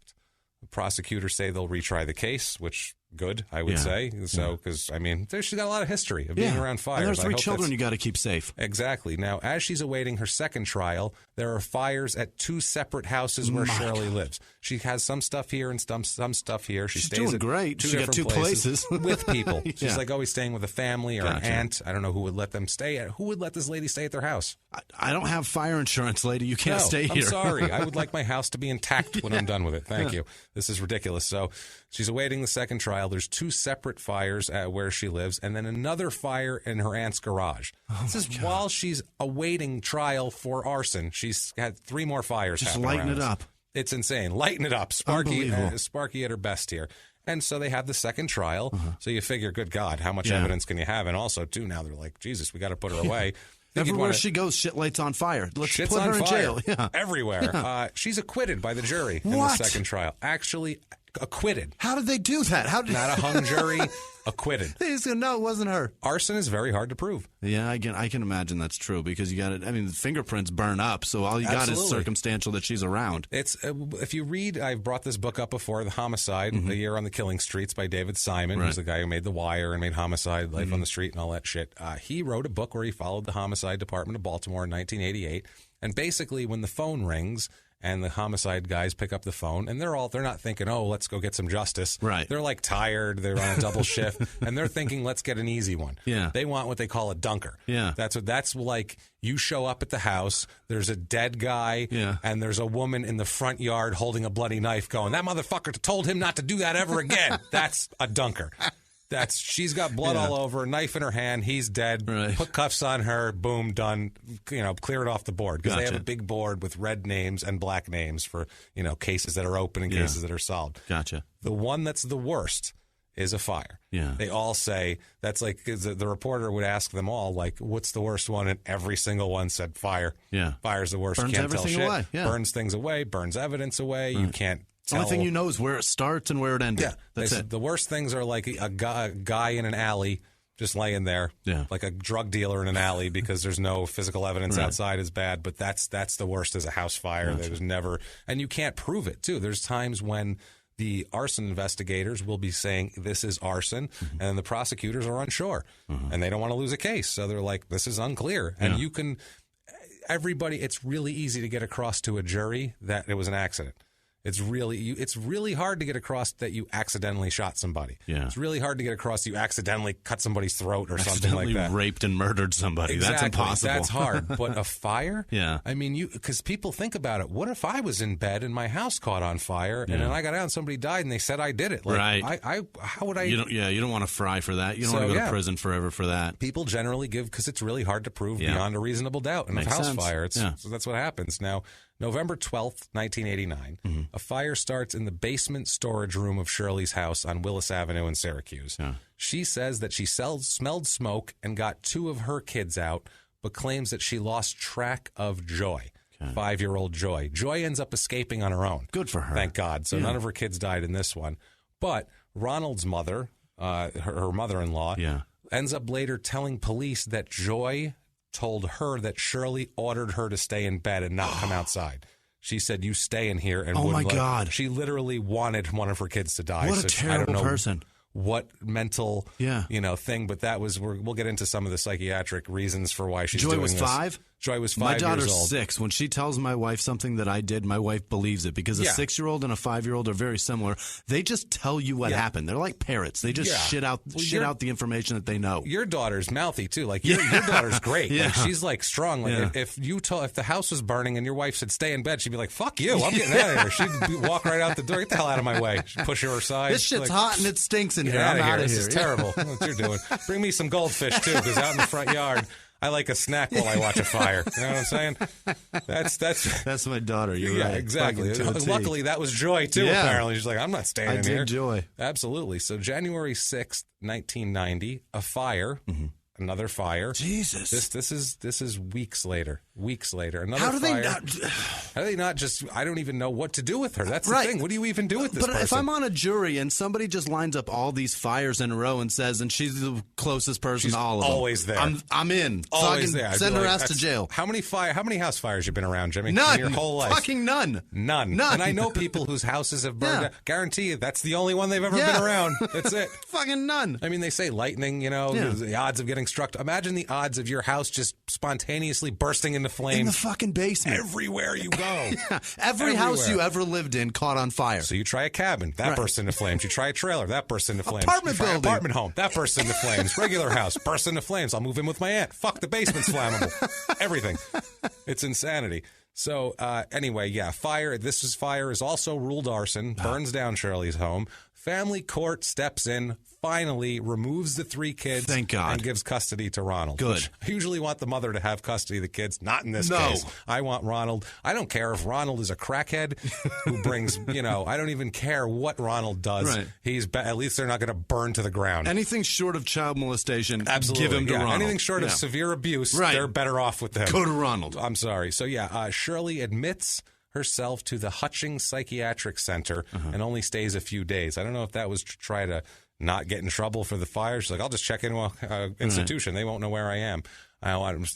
Prosecutors say they'll retry the case, which good, I would say. So, because, she's got a lot of history of being around fires. And there's 3 children you got to keep safe. Exactly. Now, as she's awaiting her second trial, there are fires at 2 separate houses where Shirley lives. She has some stuff here and some stuff here. She's stays doing at great. 2 she got 2 places with people. She's like always staying with a family or an aunt. I don't know who would let them stay. Who would let this lady stay at their house? I don't have fire insurance, lady. You can't stay here. I'm sorry. I would like my house to be intact when I'm done with it. Thank you. This is ridiculous. So she's awaiting the second trial. trial. There's 2 separate fires where she lives, and then another fire in her aunt's garage. This is while she's awaiting trial for arson. She's had 3 more fires happen. Just lighten it up. It's insane. Lighten it up. Sparky at her best here. And so they have the second trial. So you figure, good God, how much evidence can you have? And also, too, now they're like, Jesus, we got to put her away. Everywhere she goes, shit lights on fire. Let's put her in jail. Yeah. Everywhere. Yeah. She's acquitted by the jury in the second trial. Actually acquitted. How did they do that? Not a hung jury. Acquitted. They just go, no, it wasn't her. Arson is very hard to prove. Yeah, I can imagine that's true because you got it. I mean, the fingerprints burn up, so all you got is circumstantial that she's around. It's if you read, I've brought this book up before, The Homicide, A Year on the Killing Streets by David Simon, who's the guy who made The Wire and made Homicide, Life on the Street, and all that shit. He wrote a book where he followed the Homicide Department of Baltimore in 1988, and basically when the phone rings and the homicide guys pick up the phone, and they're not thinking, oh, let's go get some justice. Right. They're like tired. They're on a double shift, and they're thinking, let's get an easy one. Yeah. They want what they call a dunker. Yeah. That's like you show up at the house, there's a dead guy, and there's a woman in the front yard holding a bloody knife going, that motherfucker told him not to do that ever again. That's a dunker. She's got blood all over, knife in her hand, he's dead, put cuffs on her, boom, done, clear it off the board. Because they have a big board with red names and black names for, cases that are open and cases that are solved. Gotcha. The one that's the worst is a fire. Yeah. They all say, that's like, the reporter would ask them all, like, what's the worst one? And every single one said fire. Yeah. Fire's the worst. Burns You can't tell everything shit. away. Yeah. Burns things away, burns evidence away. You can't The only thing you know is where it starts and where it ended. Yeah, that's it. The worst things are like a guy in an alley just laying there, like a drug dealer in an alley because there's no physical evidence outside is bad. But that's the worst is a house fire. There's never, and you can't prove it too. There's times when the arson investigators will be saying this is arson, and the prosecutors are unsure, and they don't want to lose a case, so they're like, this is unclear, and you can. Everybody, it's really easy to get across to a jury that it was an accident. It's really hard to get across that you accidentally shot somebody. Yeah. It's really hard to get across you accidentally cut somebody's throat or something like that. Raped and murdered somebody. Exactly. That's impossible. That's hard. But a fire? Yeah. I mean, because people think about it. What if I was in bed and my house caught on fire and then I got out and somebody died and they said I did it? Like, right. How would I? You don't want to fry for that. You don't want to go to prison forever for that. People generally give because it's really hard to prove beyond a reasonable doubt in a house fire. So that's what happens. Now, November 12th, 1989, a fire starts in the basement storage room of Shirley's house on Willis Avenue in Syracuse. Yeah. She says that she smelled smoke and got 2 of her kids out, but claims that she lost track of Joy, 5-year-old Joy. Joy ends up escaping on her own. Good for her. Thank God. So none of her kids died in this one. But Ronald's mother, her mother-in-law, ends up later telling police that Joy told her that Shirley ordered her to stay in bed and not come outside. She said, you stay in here. And God. She literally wanted one of her kids to die. What a terrible person. What mental, thing. But that was, we'll get into some of the psychiatric reasons for why she's doing this. Joy was 5? Joy was 5 years old. My daughter's 6. When she tells my wife something that I did, my wife believes it because a 6-year-old and a 5-year-old are very similar. They just tell you what happened. They're like parrots. They just shit out the information that they know. Your daughter's mouthy too. Like your daughter's great. Like she's like strong. Like if the house was burning and your wife said stay in bed, she'd be like, "Fuck you, I'm getting out of here." She'd walk right out the door. Get the hell out of my way. She'd push her aside. This shit's hot and it stinks in here. I'm out of here. This is terrible. What you're doing? Bring me some goldfish too, because out in the front yard, I like a snack while I watch a fire. You know what I'm saying? That's my daughter. You're right. Exactly. Luckily, that was Joy too. Yeah. Apparently, she's like, I'm not staying in here. I did Joy. Absolutely. So January 6th, 1990, a fire. Another fire. Jesus. This is weeks later. Another How do fire. How do they not just? I don't even know what to do with her. That's the thing. What do you even do with this person? But if I'm on a jury and somebody just lines up all these fires in a row and says, and she's the closest person to all of them. Always there. I'm in. Always there. Send her ass to jail. How many house fires you been around, Jimmy? None. In your whole life. Fucking none. None. And I know people whose houses have burned down. Guarantee you that's the only one they've ever been around. That's it. Fucking none. I mean, they say lightning, the odds of getting struck. Imagine the odds of your house just spontaneously bursting into flames. In the fucking basement. Everywhere you go. Every house you ever lived in caught on fire. So you try a cabin, that bursts into flames. You try a trailer, that bursts into flames. Apartment building. Apartment home, that bursts into flames. Regular house, bursts into flames. I'll move in with my aunt. Fuck, the basement's flammable. Everything. It's insanity. So anyway, fire. Fire is also ruled arson. Burns down Shirley's home. Family court steps in, finally removes the 3 kids. Thank God. And gives custody to Ronald. Good. I usually want the mother to have custody of the kids. Not in this case. I want Ronald. I don't care if Ronald is a crackhead who brings, I don't even care what Ronald does. Right. At least they're not going to burn to the ground. Anything short of child molestation, Absolutely. give him to Ronald. Anything short of severe abuse, they're better off with them. Go to Ronald. I'm sorry. So, Shirley admits herself to the Hutchings Psychiatric Center and only stays a few days. I don't know if that was to try to not get in trouble for the fire. She's like, I'll just check in institution. They won't know where I am.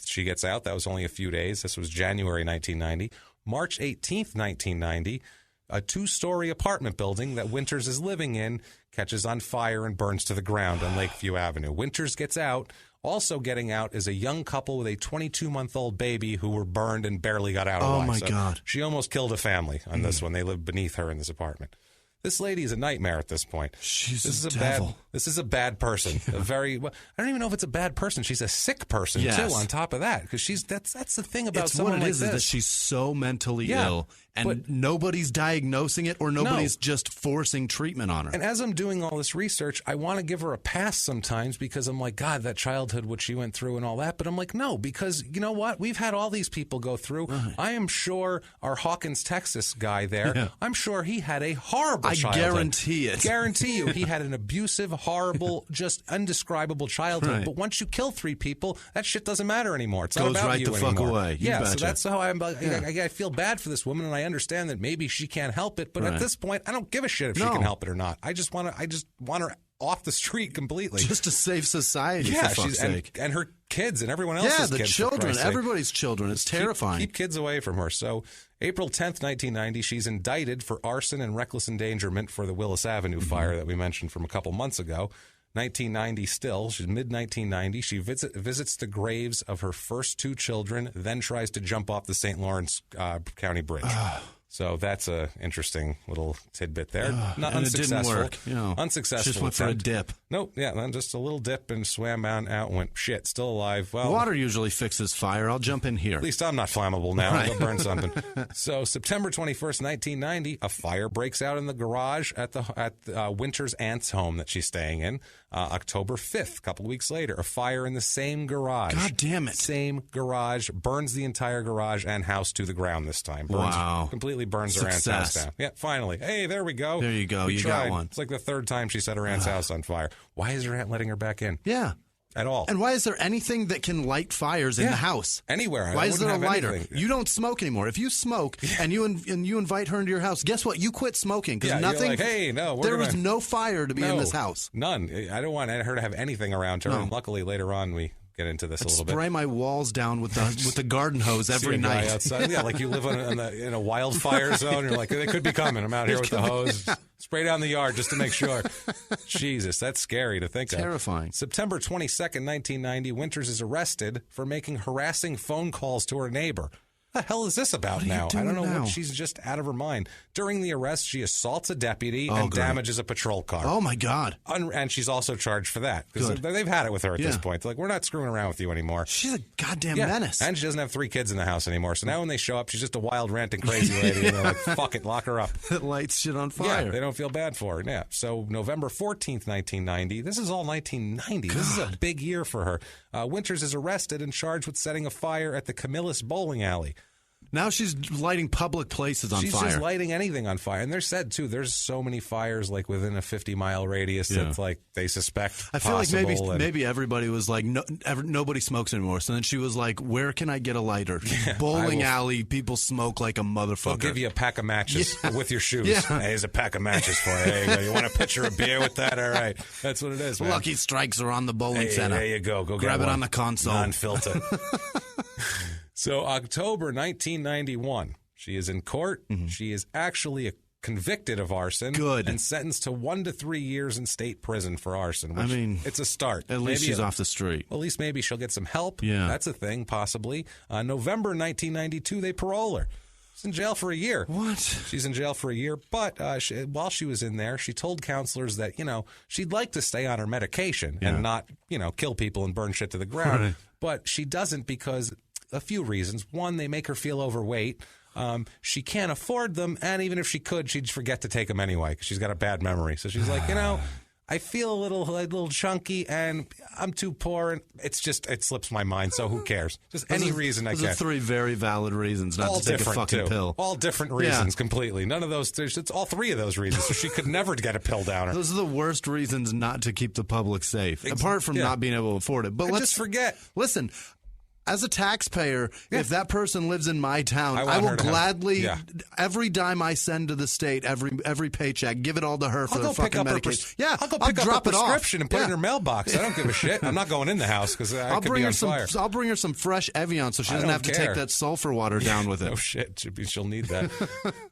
She gets out. That was only a few days. This was January 1990. March 18th, 1990, a 2-story apartment building that Winters is living in catches on fire and burns to the ground on Lakeview Avenue. Winters gets out. Also getting out is a young couple with a 22-month-old baby who were burned and barely got out alive. Oh, my God. She almost killed a family on this one. They lived beneath her in this apartment. This lady is a nightmare at this point. She's a devil. This is a bad person. I don't even know if it's a bad person. She's a sick person, too, on top of that. Because that's the thing about someone like this. Is that she's so mentally ill, and nobody's diagnosing it or nobody's just forcing treatment on her. And as I'm doing all this research, I want to give her a pass sometimes because I'm like, God, that childhood, what she went through and all that. But I'm like, no, because you know what? We've had all these people go through. Right. I am sure our Hawkins, Texas guy there, I'm sure he had a horrible childhood. I guarantee it. Guarantee you. He had an abusive, horrible, just indescribable childhood. Right. But once you kill 3 people, that shit doesn't matter anymore. It's Goes not about right you the anymore. fuck away. You so betcha. that's how I feel bad for this woman, and I understand that maybe she can't help it. But at this point, I don't give a shit if she can help it or not. I just want her off the street completely. Just to save society, for fuck's sake. And her kids and everyone else's kids. Yeah, the children, everybody's children. It's terrifying. Keep kids away from her. So April 10th, 1990, she's indicted for arson and reckless endangerment for the Willis Avenue fire that we mentioned from a couple months ago. 1990 still. She's mid-1990. She visits the graves of her first 2 children, then tries to jump off the St. Lawrence County Bridge. So that's a interesting little tidbit there. Not and unsuccessful. It didn't work. Unsuccessful. Just went for a dip. Nope. Yeah, just a little dip and swam out and went, shit, still alive. Well, water usually fixes fire. I'll jump in here. At least I'm not flammable now. Right. I'll go burn something. So September 21st, 1990, a fire breaks out in the garage at Winter's aunt's home that she's staying in. October 5th, a couple of weeks later, a fire in the same garage. God damn it. Same garage. Burns the entire garage and house to the ground this time. Completely burns her aunt's house down. Yeah, finally. Hey, there we go. There you go. You got one. It's like the 3rd time she set her aunt's house on fire. Why is her aunt letting her back in? Yeah. At all. And why is there anything that can light fires in the house? Anywhere. Why is there a lighter? Anything. You don't smoke anymore. If you smoke and you invite her into your house, guess what? You quit smoking because nothing. You're like, hey, no, there was no fire to be in this house. None. I don't want her to have anything around her. No. And luckily, later on, we get into this a little bit. Spray my walls down with the garden hose every night. Outside. Yeah, like you live in a wildfire zone. You're like, they could be coming. I'm out here with the hose. Spray down the yard just to make sure. Jesus, that's scary to think of. Terrifying. September 22nd, 1990, Winters is arrested for making harassing phone calls to her neighbor. What the hell is this about now? I don't know what. She's just out of her mind. During the arrest, she assaults a deputy and damages a patrol car. Oh, my God. And she's also charged for that. Because they've had it with her at this point. They're like, we're not screwing around with you anymore. She's a goddamn menace. And she doesn't have 3 kids in the house anymore. So now when they show up, she's just a wild, ranting, crazy lady. And they're like, fuck it, lock her up. It lights shit on fire. Yeah, they don't feel bad for her. Yeah. So November 14th, 1990. This is all 1990. God. This is a big year for her. Winters is arrested and charged with setting a fire at the Camillus bowling alley. Now she's lighting public places on fire. She's just lighting anything on fire. And they're said, too, there's so many fires like within a 50-mile radius that like they suspect I feel like maybe everybody was like, nobody smokes anymore. So then she was like, where can I get a lighter? Bowling alley, people smoke like a motherfucker. I'll give you a pack of matches with your shoes. Yeah. Hey, here's a pack of matches for you. There you go. You want a pitcher of beer with that? All right. That's what it is, man. Lucky Strikes are on the bowling center. There you go. Go grab it on the console. Non-filter. So October 1991, she is in court. Mm-hmm. She is actually convicted of arson. Good. And sentenced to 1 to 3 years in state prison for arson. Which, it's a start. At least she's off the street. At least maybe she'll get some help. Yeah. That's a thing, possibly. November 1992, they parole her. She's in jail for a year. What? She's in jail for a year, but while she was in there, she told counselors that, she'd like to stay on her medication and not, kill people and burn shit to the ground. Right. But she doesn't because a few reasons. One, they make her feel overweight. She can't afford them, and even if she could, she'd forget to take them anyway because she's got a bad memory. So she's like, I feel a little chunky, and I'm too poor, and it slips my mind. So who cares? Just any reason I can. Those are 3 very valid reasons not all to take a fucking pill. All different reasons, completely. None of those. It's all 3 of those reasons. So she could never get a pill down her. Those are the worst reasons not to keep the public safe, apart from not being able to afford it. But let's just forget. Listen. As a taxpayer, if that person lives in my town, I will gladly, every dime I send to the state, every paycheck, give it all to her for the fucking medication. I'll go pick up a prescription and put it in her mailbox. I don't give a shit. I'm not going in the house because I could be on fire. I'll bring her some fresh Evian so she doesn't have to take that sulfur water down with it. No shit. She'll need that.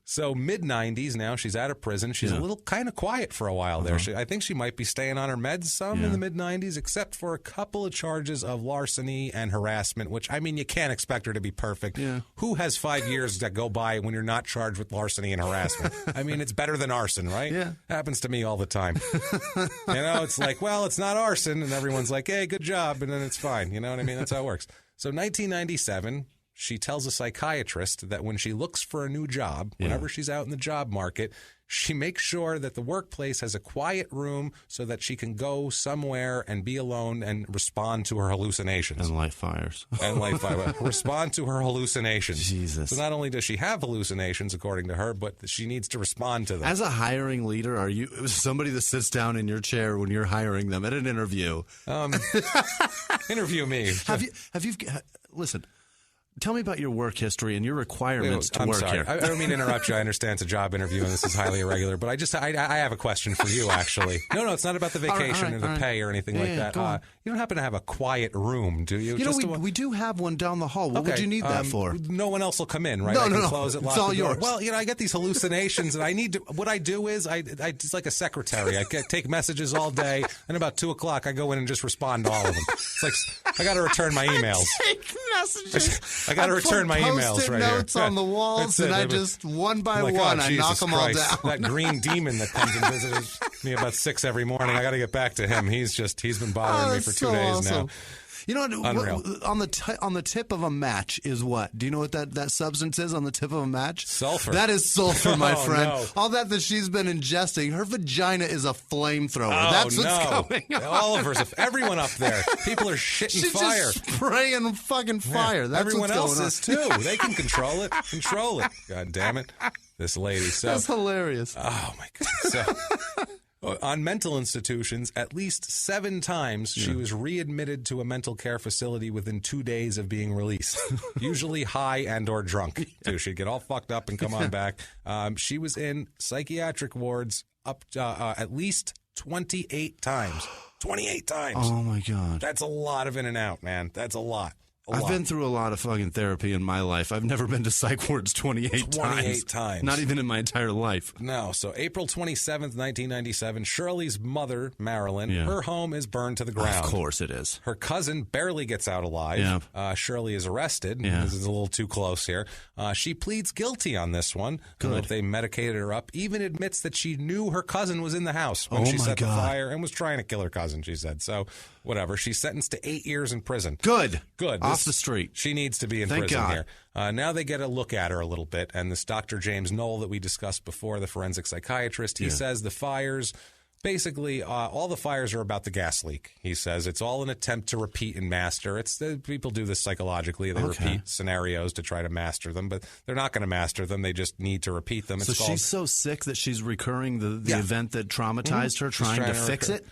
So mid-90s now, she's out of prison. She's a little kind of quiet for a while there. I think she might be staying on her meds some in the mid-90s, except for a couple of charges of larceny and harassment, which, I mean, you can't expect her to be perfect. Yeah. Who has 5 years that go by when you're not charged with larceny and harassment? I mean, it's better than arson, right? Yeah. Happens to me all the time. It's like, well, it's not arson, and everyone's like, hey, good job, and then it's fine. You know what I mean? That's how it works. So 1997, she tells a psychiatrist that when she looks for a new job, whenever she's out in the job market, she makes sure that the workplace has a quiet room so that she can go somewhere and be alone and respond to her hallucinations. And light fires. Respond to her hallucinations. Jesus. So not only does she have hallucinations, according to her, but she needs to respond to them. As a hiring leader, are you somebody that sits down in your chair when you're hiring them at an interview? Interview me. Have you listen, tell me about your work history and your requirements to work here. I don't mean to interrupt you. I understand it's a job interview and this is highly irregular, but I have a question for you, actually. No, it's not about the vacation or the pay or anything like that. You don't happen to have a quiet room, do you? We do have one down the hall. What would you need that for? No one else will come in, right? No. Close it, lock it's all the door. yours. Well, I get these hallucinations, and I need to. What I do is, it's like a secretary. I take messages all day, and about 2:00, I go in and just respond to all of them. It's like I got to return my emails. Take messages. I got to return my emails right notes here. on the walls, and I just one by one, I knock them all down. That green demon that comes and visits me about 6 every morning. I got to get back to him. He's been bothering me for 2 days now. You know what? On the tip of a match is what? Do you know what that substance is on the tip of a match? Sulfur. That is sulfur, my friend. No. All that she's been ingesting. Her vagina is a flamethrower. That's what's going on. All of hers. Everyone up there. People are shitting She's fire. Just spraying fucking fire. Yeah. That's everyone what's else going is too. They can control it. Control it. God damn it. This lady. That's hilarious. Oh my God. So. On mental institutions, at least 7 times she was readmitted to a mental care facility within 2 days of being released, usually high and or drunk, too. She'd get all fucked up and come on back. She was in psychiatric wards up at least 28 times. 28 times. Oh, my God. That's a lot of in and out, man. That's a lot. I've been through a lot of fucking therapy in my life. I've never been to psych wards 28 times. Not even in my entire life. No. So April 27th, 1997, Shirley's mother, Marilyn, her home is burned to the ground. Of course it is. Her cousin barely gets out alive. Yeah. Shirley is arrested. Yeah. This is a little too close here. She pleads guilty on this one. Good. They medicated her up. Even admits that she knew her cousin was in the house when she set the fire and was trying to kill her cousin, she said. So whatever. She's sentenced to 8 years in prison. Good. Off the street. She needs to be in prison here. Now they get a look at her a little bit. And this Dr. James Knoll that we discussed before, the forensic psychiatrist, he says the fires, basically all the fires are about the gas leak. He says it's all an attempt to repeat and master. People do this psychologically. They repeat scenarios to try to master them, but they're not going to master them. They just need to repeat them. She's so sick that she's recurring the event that traumatized her, trying to fix it?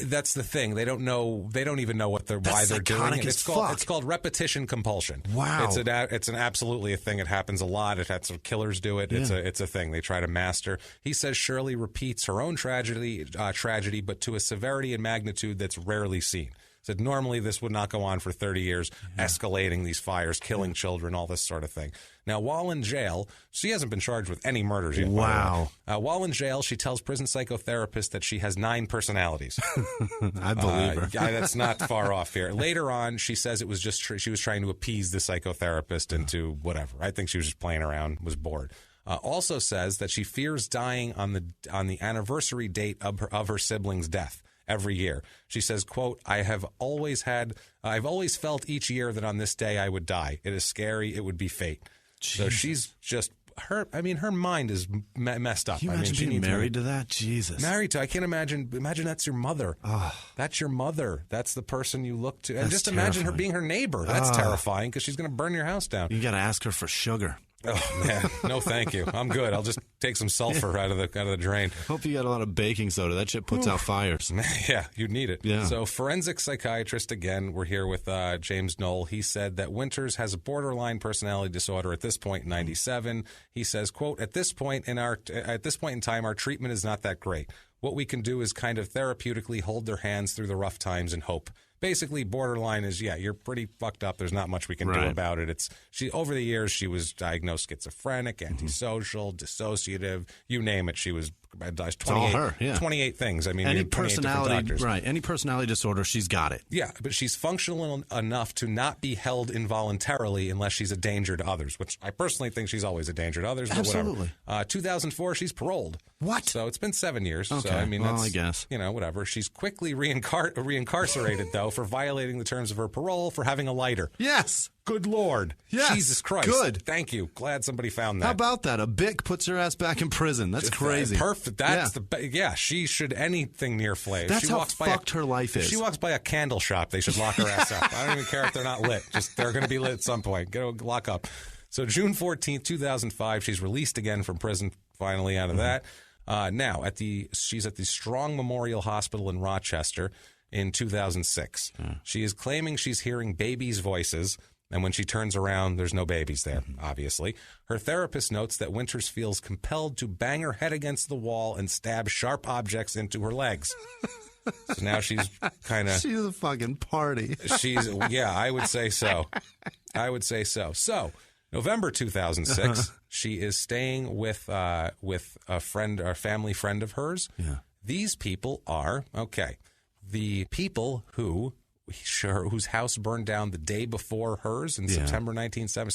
That's the thing. They don't know. They don't even know why they're doing it. It's called repetition compulsion. Wow. It's an absolutely a thing. It happens a lot. Killers do it. Yeah. It's a thing they try to master. He says Shirley repeats her own tragedy, but to a severity and magnitude that's rarely seen. Said normally this would not go on for 30 years, escalating these fires, killing children, all this sort of thing. Now, while in jail, she hasn't been charged with any murders yet. Wow. While in jail, she tells prison psychotherapists that she has 9 personalities. I believe her. That's not far off here. Later on, she says it was just she was trying to appease the psychotherapist into whatever. I think she was just playing around, was bored. Also says that she fears dying on the anniversary date of her sibling's death. Every year. She says, quote, I've always felt each year that on this day I would die. It is scary. It would be fate. Jesus. So she's just her mind is messed up. Can you imagine being married to that? Jesus. Married to, I can't imagine that's your mother. That's your mother. That's the person you look to. And just imagine her being her neighbor. That's terrifying because she's going to burn your house down. You got to ask her for sugar. Oh, man. No, thank you. I'm good. I'll just take some sulfur out of the drain. Hope you got a lot of baking soda. That shit puts out fires. Yeah, you'd need it. Yeah. So forensic psychiatrist, again, we're here with James Knoll. He said that Winters has a borderline personality disorder at this point in 97. He says, quote, at this point in time, our treatment is not that great. What we can do is kind of therapeutically hold their hands through the rough times and hope. Basically, borderline is, you're pretty fucked up. There's not much we can do about it. Over the years, she was diagnosed schizophrenic, antisocial, dissociative, you name it. She was 28 things. I mean, any personality disorder, she's got it. Yeah, but she's functional enough to not be held involuntarily unless she's a danger to others, which I personally think she's always a danger to others. But Absolutely. Whatever. 2004, she's paroled. What? So it's been 7 years. Okay. So, I mean, I guess. Whatever. She's quickly reincarcerated, though, for violating the terms of her parole for having a lighter. Yes. Good Lord. Yes. Jesus Christ. Good. Thank you. Glad somebody found that. How about that? A Bic puts her ass back in prison. That's crazy. Perfect. That's she should anything near flames. That's how fucked her life is. If she walks by a candle shop, they should lock her ass up. I don't even care if they're not lit. Just they're going to be lit at some point. Go lock up. So June 14th, 2005, she's released again from prison, finally out of that. Now, she's at the Strong Memorial Hospital in Rochester in 2006. She is claiming she's hearing babies' voices, and when she turns around, there's no babies there, obviously. Her therapist notes that Winters feels compelled to bang her head against the wall and stab sharp objects into her legs. So now she's kind of... She's a fucking party. I would say so. So, November 2006, she is staying with a family friend of hers. Yeah. These people are, the people whose house burned down the day before hers in September 11th,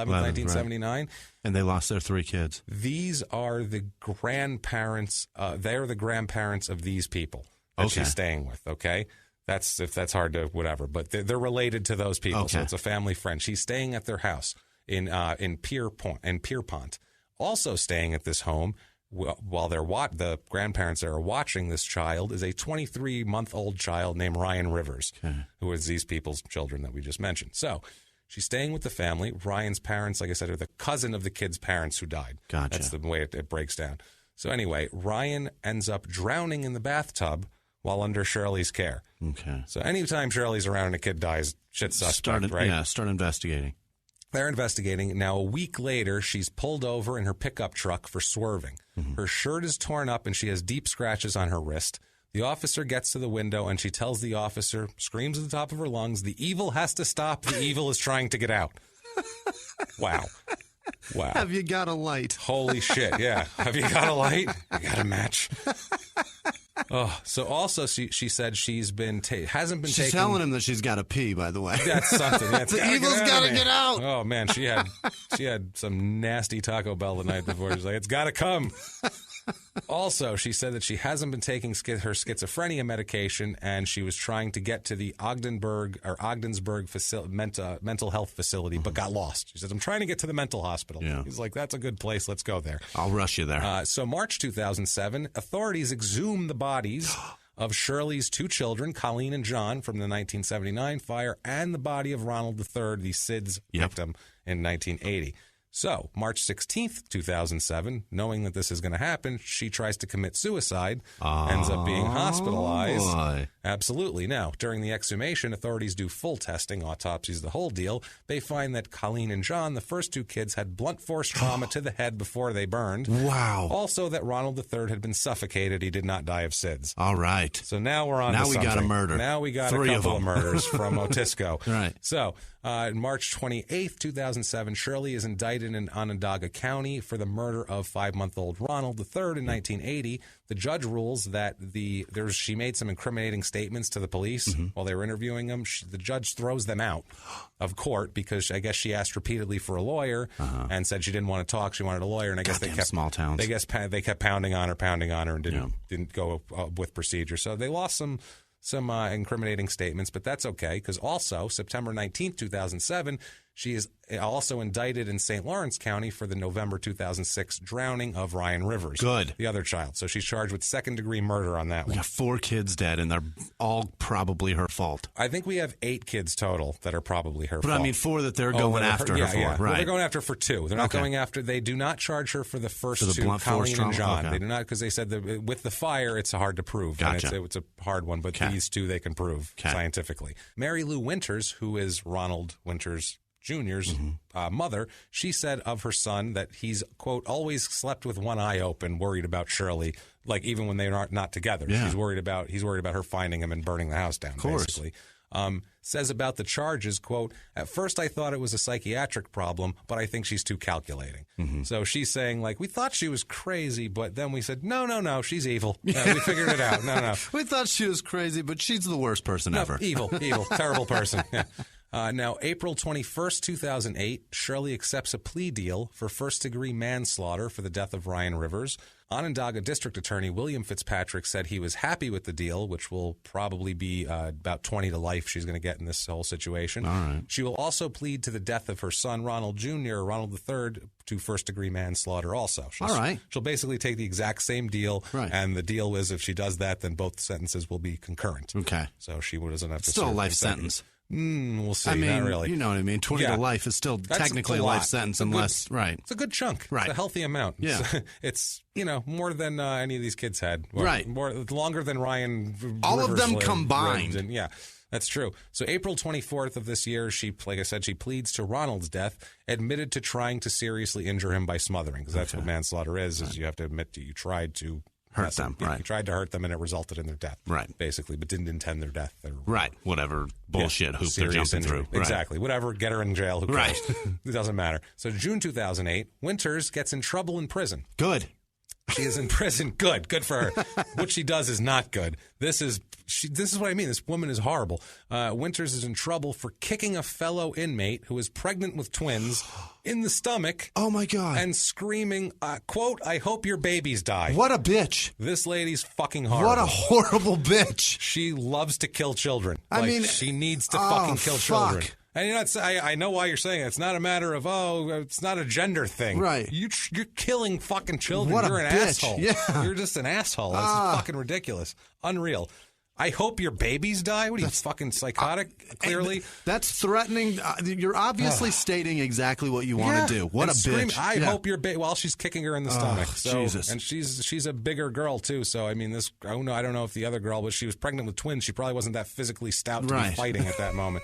1979. Right. And they lost their 3 kids. These are the grandparents. They're the grandparents of these people that she's staying with, okay? That's hard to whatever, but they're related to those people, so it's a family friend. She's staying at their house in Pierpont. Also staying at this home while the grandparents are watching this child is a 23-month-old child named Ryan Rivers, who is these people's children that we just mentioned. So she's staying with the family. Ryan's parents, like I said, are the cousin of the kid's parents who died. Gotcha. That's the way it breaks down. So anyway, Ryan ends up drowning in the bathtub while under Shirley's care. Okay. So anytime Shirley's around and a kid dies, shit's suspect, right? Yeah, start investigating. They're investigating. Now, a week later, she's pulled over in her pickup truck for swerving. Her shirt is torn up, and she has deep scratches on her wrist. The officer gets to the window, and she tells the officer, screams at the top of her lungs, the evil has to stop. The evil is trying to get out. Wow. Have you got a light? Holy shit, yeah. Have you got a light? You got a match? So also she said she's hasn't been She's taking... telling him that she's got to pee, by the way. That's something. The evil's got to get out. Oh, man, she had some nasty Taco Bell the night before. She's like, it's got to come. Also, she said that she hasn't been taking her schizophrenia medication, and she was trying to get to the Ogdensburg mental health facility, but got lost. She says, I'm trying to get to the mental hospital. Yeah. He's like, that's a good place. Let's go there. I'll rush you there. So March 2007, authorities exhumed the bodies of Shirley's 2 children, Colleen and John, from the 1979 fire, and the body of Ronald III, the SIDS victim, in 1980. So, March 16th, 2007, knowing that this is going to happen, she tries to commit suicide, ends up being hospitalized. Boy. Absolutely. Now, during the exhumation, authorities do full testing, autopsies, the whole deal. They find that Colleen and John, the first 2 kids, had blunt force trauma to the head before they burned. Wow. Also, that Ronald III had been suffocated. He did not die of SIDS. All right. So now we're on to something. Now we got a murder. Now we got 3 a couple of murders from Otisco. Right. So, March 28th, 2007, Shirley is indicted in Onondaga County for the murder of 5-month-old Ronald III in 1980. The judge rules that she made some incriminating statements to the police while they were interviewing him. The judge throws them out of court because I guess she asked repeatedly for a lawyer and said she didn't want to talk. She wanted a lawyer, and I guess they kept small towns. They kept pounding on her, and didn't go with procedure. So they lost some incriminating statements, but that's okay because also September 19th, 2007, She is also indicted in St. Lawrence County for the November 2006 drowning of Ryan Rivers. Good. The other child. So she's charged with second-degree murder on that one. We got 4 kids dead, and they're all probably her fault. I think we have 8 kids total that are probably her fault. But I mean 4 that they're going after her for. Yeah. Right. Well, they're going after her for 2. They're not going after. They do not charge her for the first 2, Colleen and John. They do not, because they said that with the fire, it's hard to prove. Gotcha. And it's a hard one, but these 2 they can prove scientifically. Mary Lou Winters, who is Ronald Winters Jr.'s mother, she said of her son that he's, quote, always slept with one eye open, worried about Shirley, like even when they're not together. Yeah. He's worried about her finding him and burning the house down, basically. Says about the charges, quote, at first I thought it was a psychiatric problem, but I think she's too calculating. So she's saying, like, we thought she was crazy, but then we said, no, she's evil. We figured it out. No. We thought she was crazy, but she's the worst person ever. Evil, terrible person. Yeah. Now, April 21st, 2008, Shirley accepts a plea deal for first-degree manslaughter for the death of Ryan Rivers. Onondaga District Attorney William Fitzpatrick said he was happy with the deal, which will probably be about 20 to life she's going to get in this whole situation. All right. She will also plead to the death of her son, Ronald Jr., or Ronald III, to first-degree manslaughter also. She'll basically take the exact same deal, and the deal is if she does that, then both sentences will be concurrent. Okay. So she doesn't have to still a life sentence. We'll see. I mean, not really. You know what I mean? 20 to life is still technically a life sentence unless, right. It's a good chunk. Right. It's a healthy amount. Yeah. It's, more than any of these kids had. Right. Longer than Ryan all Rivers of them combined. And, yeah, that's true. So April 24th of this year, she, like I said, she pleads to Ronald's death, admitted to trying to seriously injure him by smothering, because that's what manslaughter is you have to admit that you tried to hurt them, right? You tried to hurt them, and it resulted in their death, right? Basically, but didn't intend their death, right? Whatever bullshit hoop they're jumping through, exactly. Right. Whatever, get her in jail. Who cares? Right? It doesn't matter. So June 2008, Winters gets in trouble in prison. Good. She is in prison. Good for her. What she does is not good. This is what I mean. This woman is horrible. Winters is in trouble for kicking a fellow inmate who is pregnant with twins in the stomach. Oh, my God. And screaming, quote, I hope your babies die. What a bitch. This lady's fucking horrible. What a horrible bitch. She loves to kill children. I mean, she needs to fucking kill children. And I know why you're saying it. It's not a matter of, it's not a gender thing. Right. You're killing fucking children. What you're a an bitch. asshole. Yeah. You're just an asshole. That's fucking ridiculous. Unreal. I hope your babies die? What are you, fucking psychotic, clearly? That's threatening. You're obviously stating exactly what you want to do. What a bitch. I hope your baby, while she's kicking her in the stomach. So, Jesus. And she's a bigger girl, too. So, I mean, I don't know if the other girl, but she was pregnant with twins. She probably wasn't that physically stout to be fighting at that moment.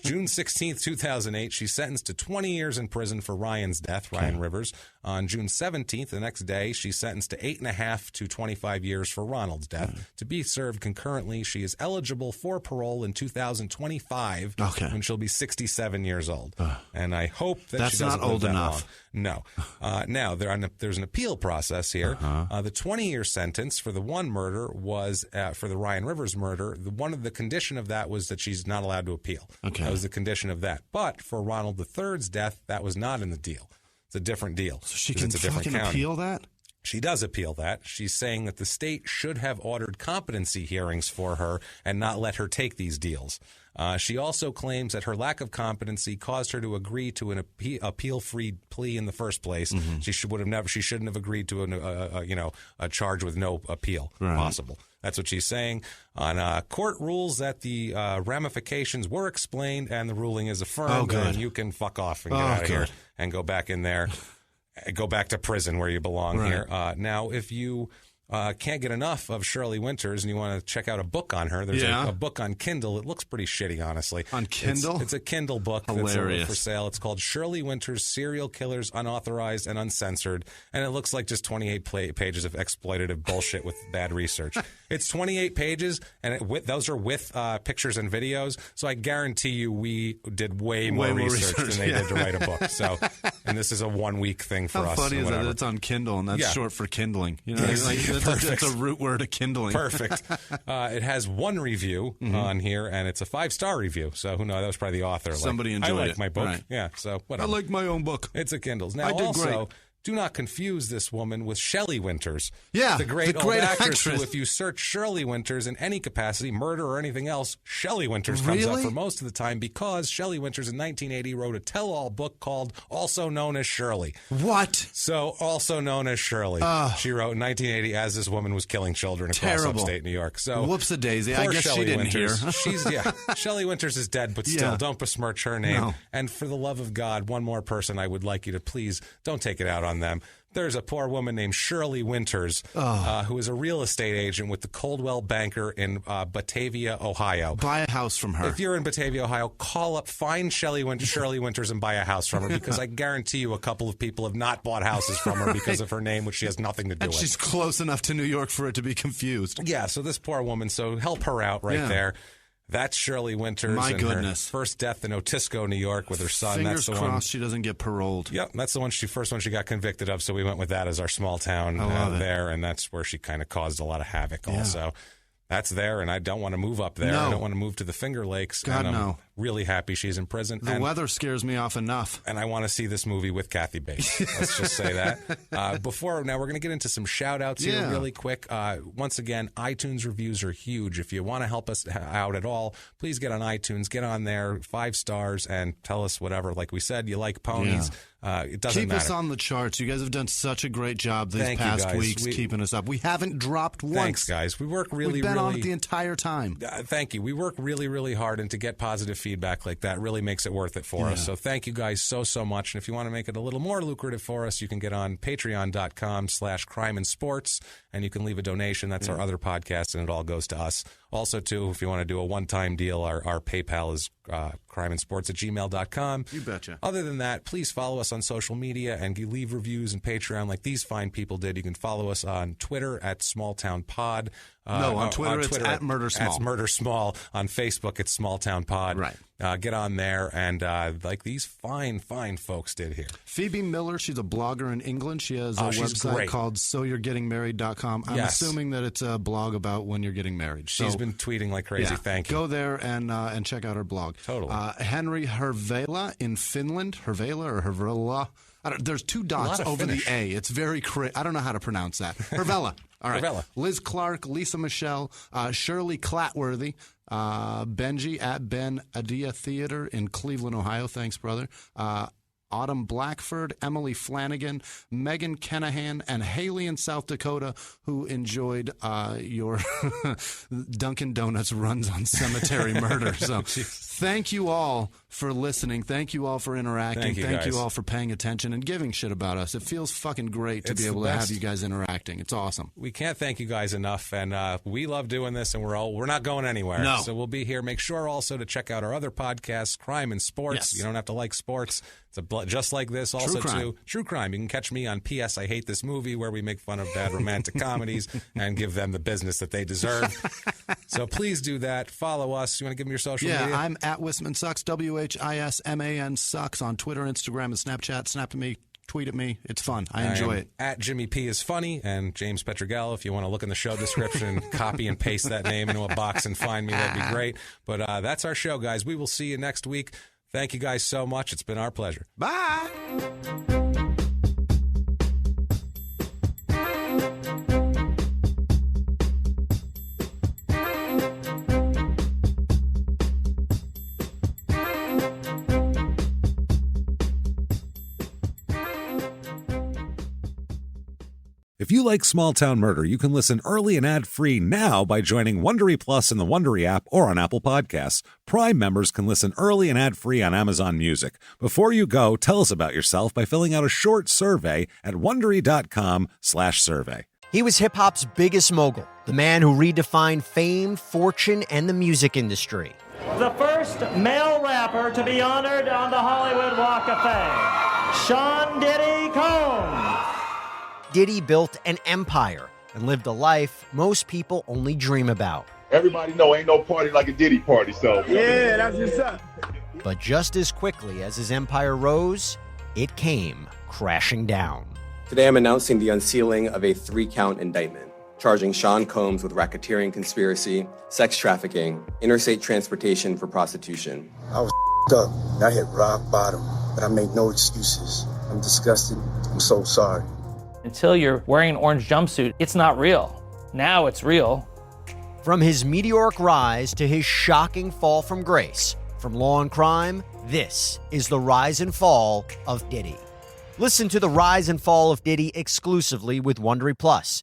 June 16th, 2008, she's sentenced to 20 years in prison for Ryan's death, Ryan Rivers. On June 17th, the next day, she's sentenced to 8.5 to 25 years for Ronald's death. To be served concurrently, she is eligible for parole in 2025 when she'll be 67 years old. And I hope that she doesn't not old live that enough. long. No. Now, there's an appeal process here. The 20-year sentence for the one murder was, for the Ryan Rivers murder, one of the condition of that was that she's not allowed to appeal. Okay. That was the condition of that. But for Ronald III's death, that was not in the deal. It's a different deal. So she can fucking appeal that? She does appeal that. She's saying that the state should have ordered competency hearings for her and not let her take these deals. She also claims that her lack of competency caused her to agree to an appeal-free plea in the first place. She shouldn't have agreed to a charge with no appeal possible. That's what she's saying. On court rules that the ramifications were explained and the ruling is affirmed. And you can fuck off and get out of here and go back in there. Go back to prison where you belong here. Now, if you can't get enough of Shirley Winters and you want to check out a book on her, there's a book on Kindle. It looks pretty shitty, honestly. On Kindle? It's a Kindle book that's for sale. It's called Shirley Winters, Serial Killers, Unauthorized and Uncensored. And it looks like just 28 pages of exploitative bullshit with bad research. It's 28 pages, and those are with pictures and videos. So I guarantee you we did way more research than they did to write a book. So, and this is a 1 week thing for us. How funny is that? It's on Kindle, and that's short for kindling. You know, it's a root word of kindling. Perfect. It has one review on here, and it's a 5-star review. So who knows? That was probably the author. Somebody enjoyed it. I like my book. Right. Yeah. So whatever. I like my own book. It's a Kindle's. Now I did also, great. Do not confuse this woman with Shelley Winters. Yeah, the great old actress. Who, if you search Shirley Winters in any capacity, murder or anything else, Shelley Winters comes up for most of the time because Shelley Winters in 1980 wrote a tell-all book called Also Known as Shirley. What? So, Also Known as Shirley. She wrote in 1980 as this woman was killing children across upstate New York. So, whoops-a-daisy. I guess Shelley she didn't Winters. hear. Shelley Winters is dead, but still, don't besmirch her name. No. And for the love of God, one more person I would like you to please don't take it out on them. There's a poor woman named Shirley Winters who is a real estate agent with the Coldwell Banker in Batavia, Ohio. Buy a house from her. If you're in Batavia, Ohio, call up, find Shirley Winters and buy a house from her because I guarantee you a couple of people have not bought houses from her because of her name, which she has nothing to do with. She's close enough to New York for it to be confused. Yeah, so this poor woman, so help her out there. That's Shirley Winters. My goodness. Her first death in Otisco, New York with her son. Fingers that's the crossed one. she doesn't get paroled. Yep, that's the first one she got convicted of, so we went with that as our small town there, and that's where she kind of caused a lot of havoc also. That's there, and I don't want to move up there. No. I don't want to move to the Finger Lakes. God, and I'm no. really happy she's in prison. The weather scares me off enough. And I want to see this movie with Kathy Bates. Let's just say that. Now we're going to get into some shout-outs here really quick. Once again, iTunes reviews are huge. If you want to help us out at all, please get on iTunes, get on there, 5 stars, and tell us whatever. Like we said, you like ponies. Yeah. It doesn't matter. Keep us on the charts. You guys have done such a great job these past weeks keeping us up. We haven't dropped once. Thanks, guys. We work We've been on it the entire time. Thank you. We work really, really hard, and to get positive feedback like that really makes it worth it for us. So thank you guys so much. And if you want to make it a little more lucrative for us, you can get on patreon.com/crimeinsports, and you can leave a donation. That's our other podcast, and it all goes to us. Also, too, if you want to do a one-time deal, our PayPal is crimeinsports@gmail.com. You betcha. Other than that, please follow us on social media and you leave reviews and Patreon like these fine people did. You can follow us on Twitter @SmallTownPod. On Twitter it's at MurderSmall. At MurderSmall. On Facebook, it's SmallTownPod. Right. Get on there and like these fine folks did here. Phoebe Miller, she's a blogger in England. She has a website called SoYou'reGettingMarried.com. I'm assuming that it's a blog about when you're getting married. She's been tweeting like crazy. Thank you. Go there and check out her blog. Totally. Henry Hervela in Finland. Hervela or Hervela? There's 2 dots over the A. It's very I don't know how to pronounce that. Hervela. All right. Hervela. Liz Clark, Lisa Michelle, Shirley Clatworthy, Benji at Ben Adia Theater in Cleveland, Ohio. Thanks, brother. Autumn Blackford, Emily Flanagan, Megan Kenahan, and Haley in South Dakota, who enjoyed your Dunkin' Donuts runs on cemetery murder. So thank you all for listening. Thank you all for interacting. Thank you all for paying attention and giving shit about us. It feels fucking great to be able to have you guys interacting. It's awesome. We can't thank you guys enough, and we love doing this, and we're not going anywhere. No. So we'll be here. Make sure also to check out our other podcasts, Crime and Sports. Yes. You don't have to like sports. It's just like this. Also, True Crime. You can catch me on P.S. I Hate This Movie, where we make fun of bad romantic comedies and give them the business that they deserve. So please do that. Follow us. You want to give them your social media? Yeah, I'm at Whisman Sucks, WHISMAN Sucks on Twitter, Instagram, and Snapchat. Snap at me. Tweet at me. It's fun. I enjoy it. At Jimmy P is funny, and James Pietragallo. If you want to look in the show description, copy and paste that name into a box and find me, that'd be great. But that's our show, guys. We will see you next week. Thank you guys so much. It's been our pleasure. Bye. If you like Small Town Murder, you can listen early and ad-free now by joining Wondery Plus in the Wondery app or on Apple Podcasts. Prime members can listen early and ad-free on Amazon Music. Before you go, tell us about yourself by filling out a short survey at Wondery.com/survey. He was hip-hop's biggest mogul, the man who redefined fame, fortune, and the music industry. The first male rapper to be honored on the Hollywood Walk of Fame, Sean Diddy Combs. Diddy built an empire and lived a life most people only dream about. Everybody know ain't no party like a Diddy party, so. Yeah, that's what's up. But just as quickly as his empire rose, it came crashing down. Today I'm announcing the unsealing of a 3-count indictment, charging Sean Combs with racketeering conspiracy, sex trafficking, interstate transportation for prostitution. I was up. I hit rock bottom, but I made no excuses. I'm disgusted. I'm so sorry. Until you're wearing an orange jumpsuit, it's not real. Now it's real. From his meteoric rise to his shocking fall from grace, from law and crime, this is the rise and fall of Diddy. Listen to the rise and fall of Diddy exclusively with Wondery Plus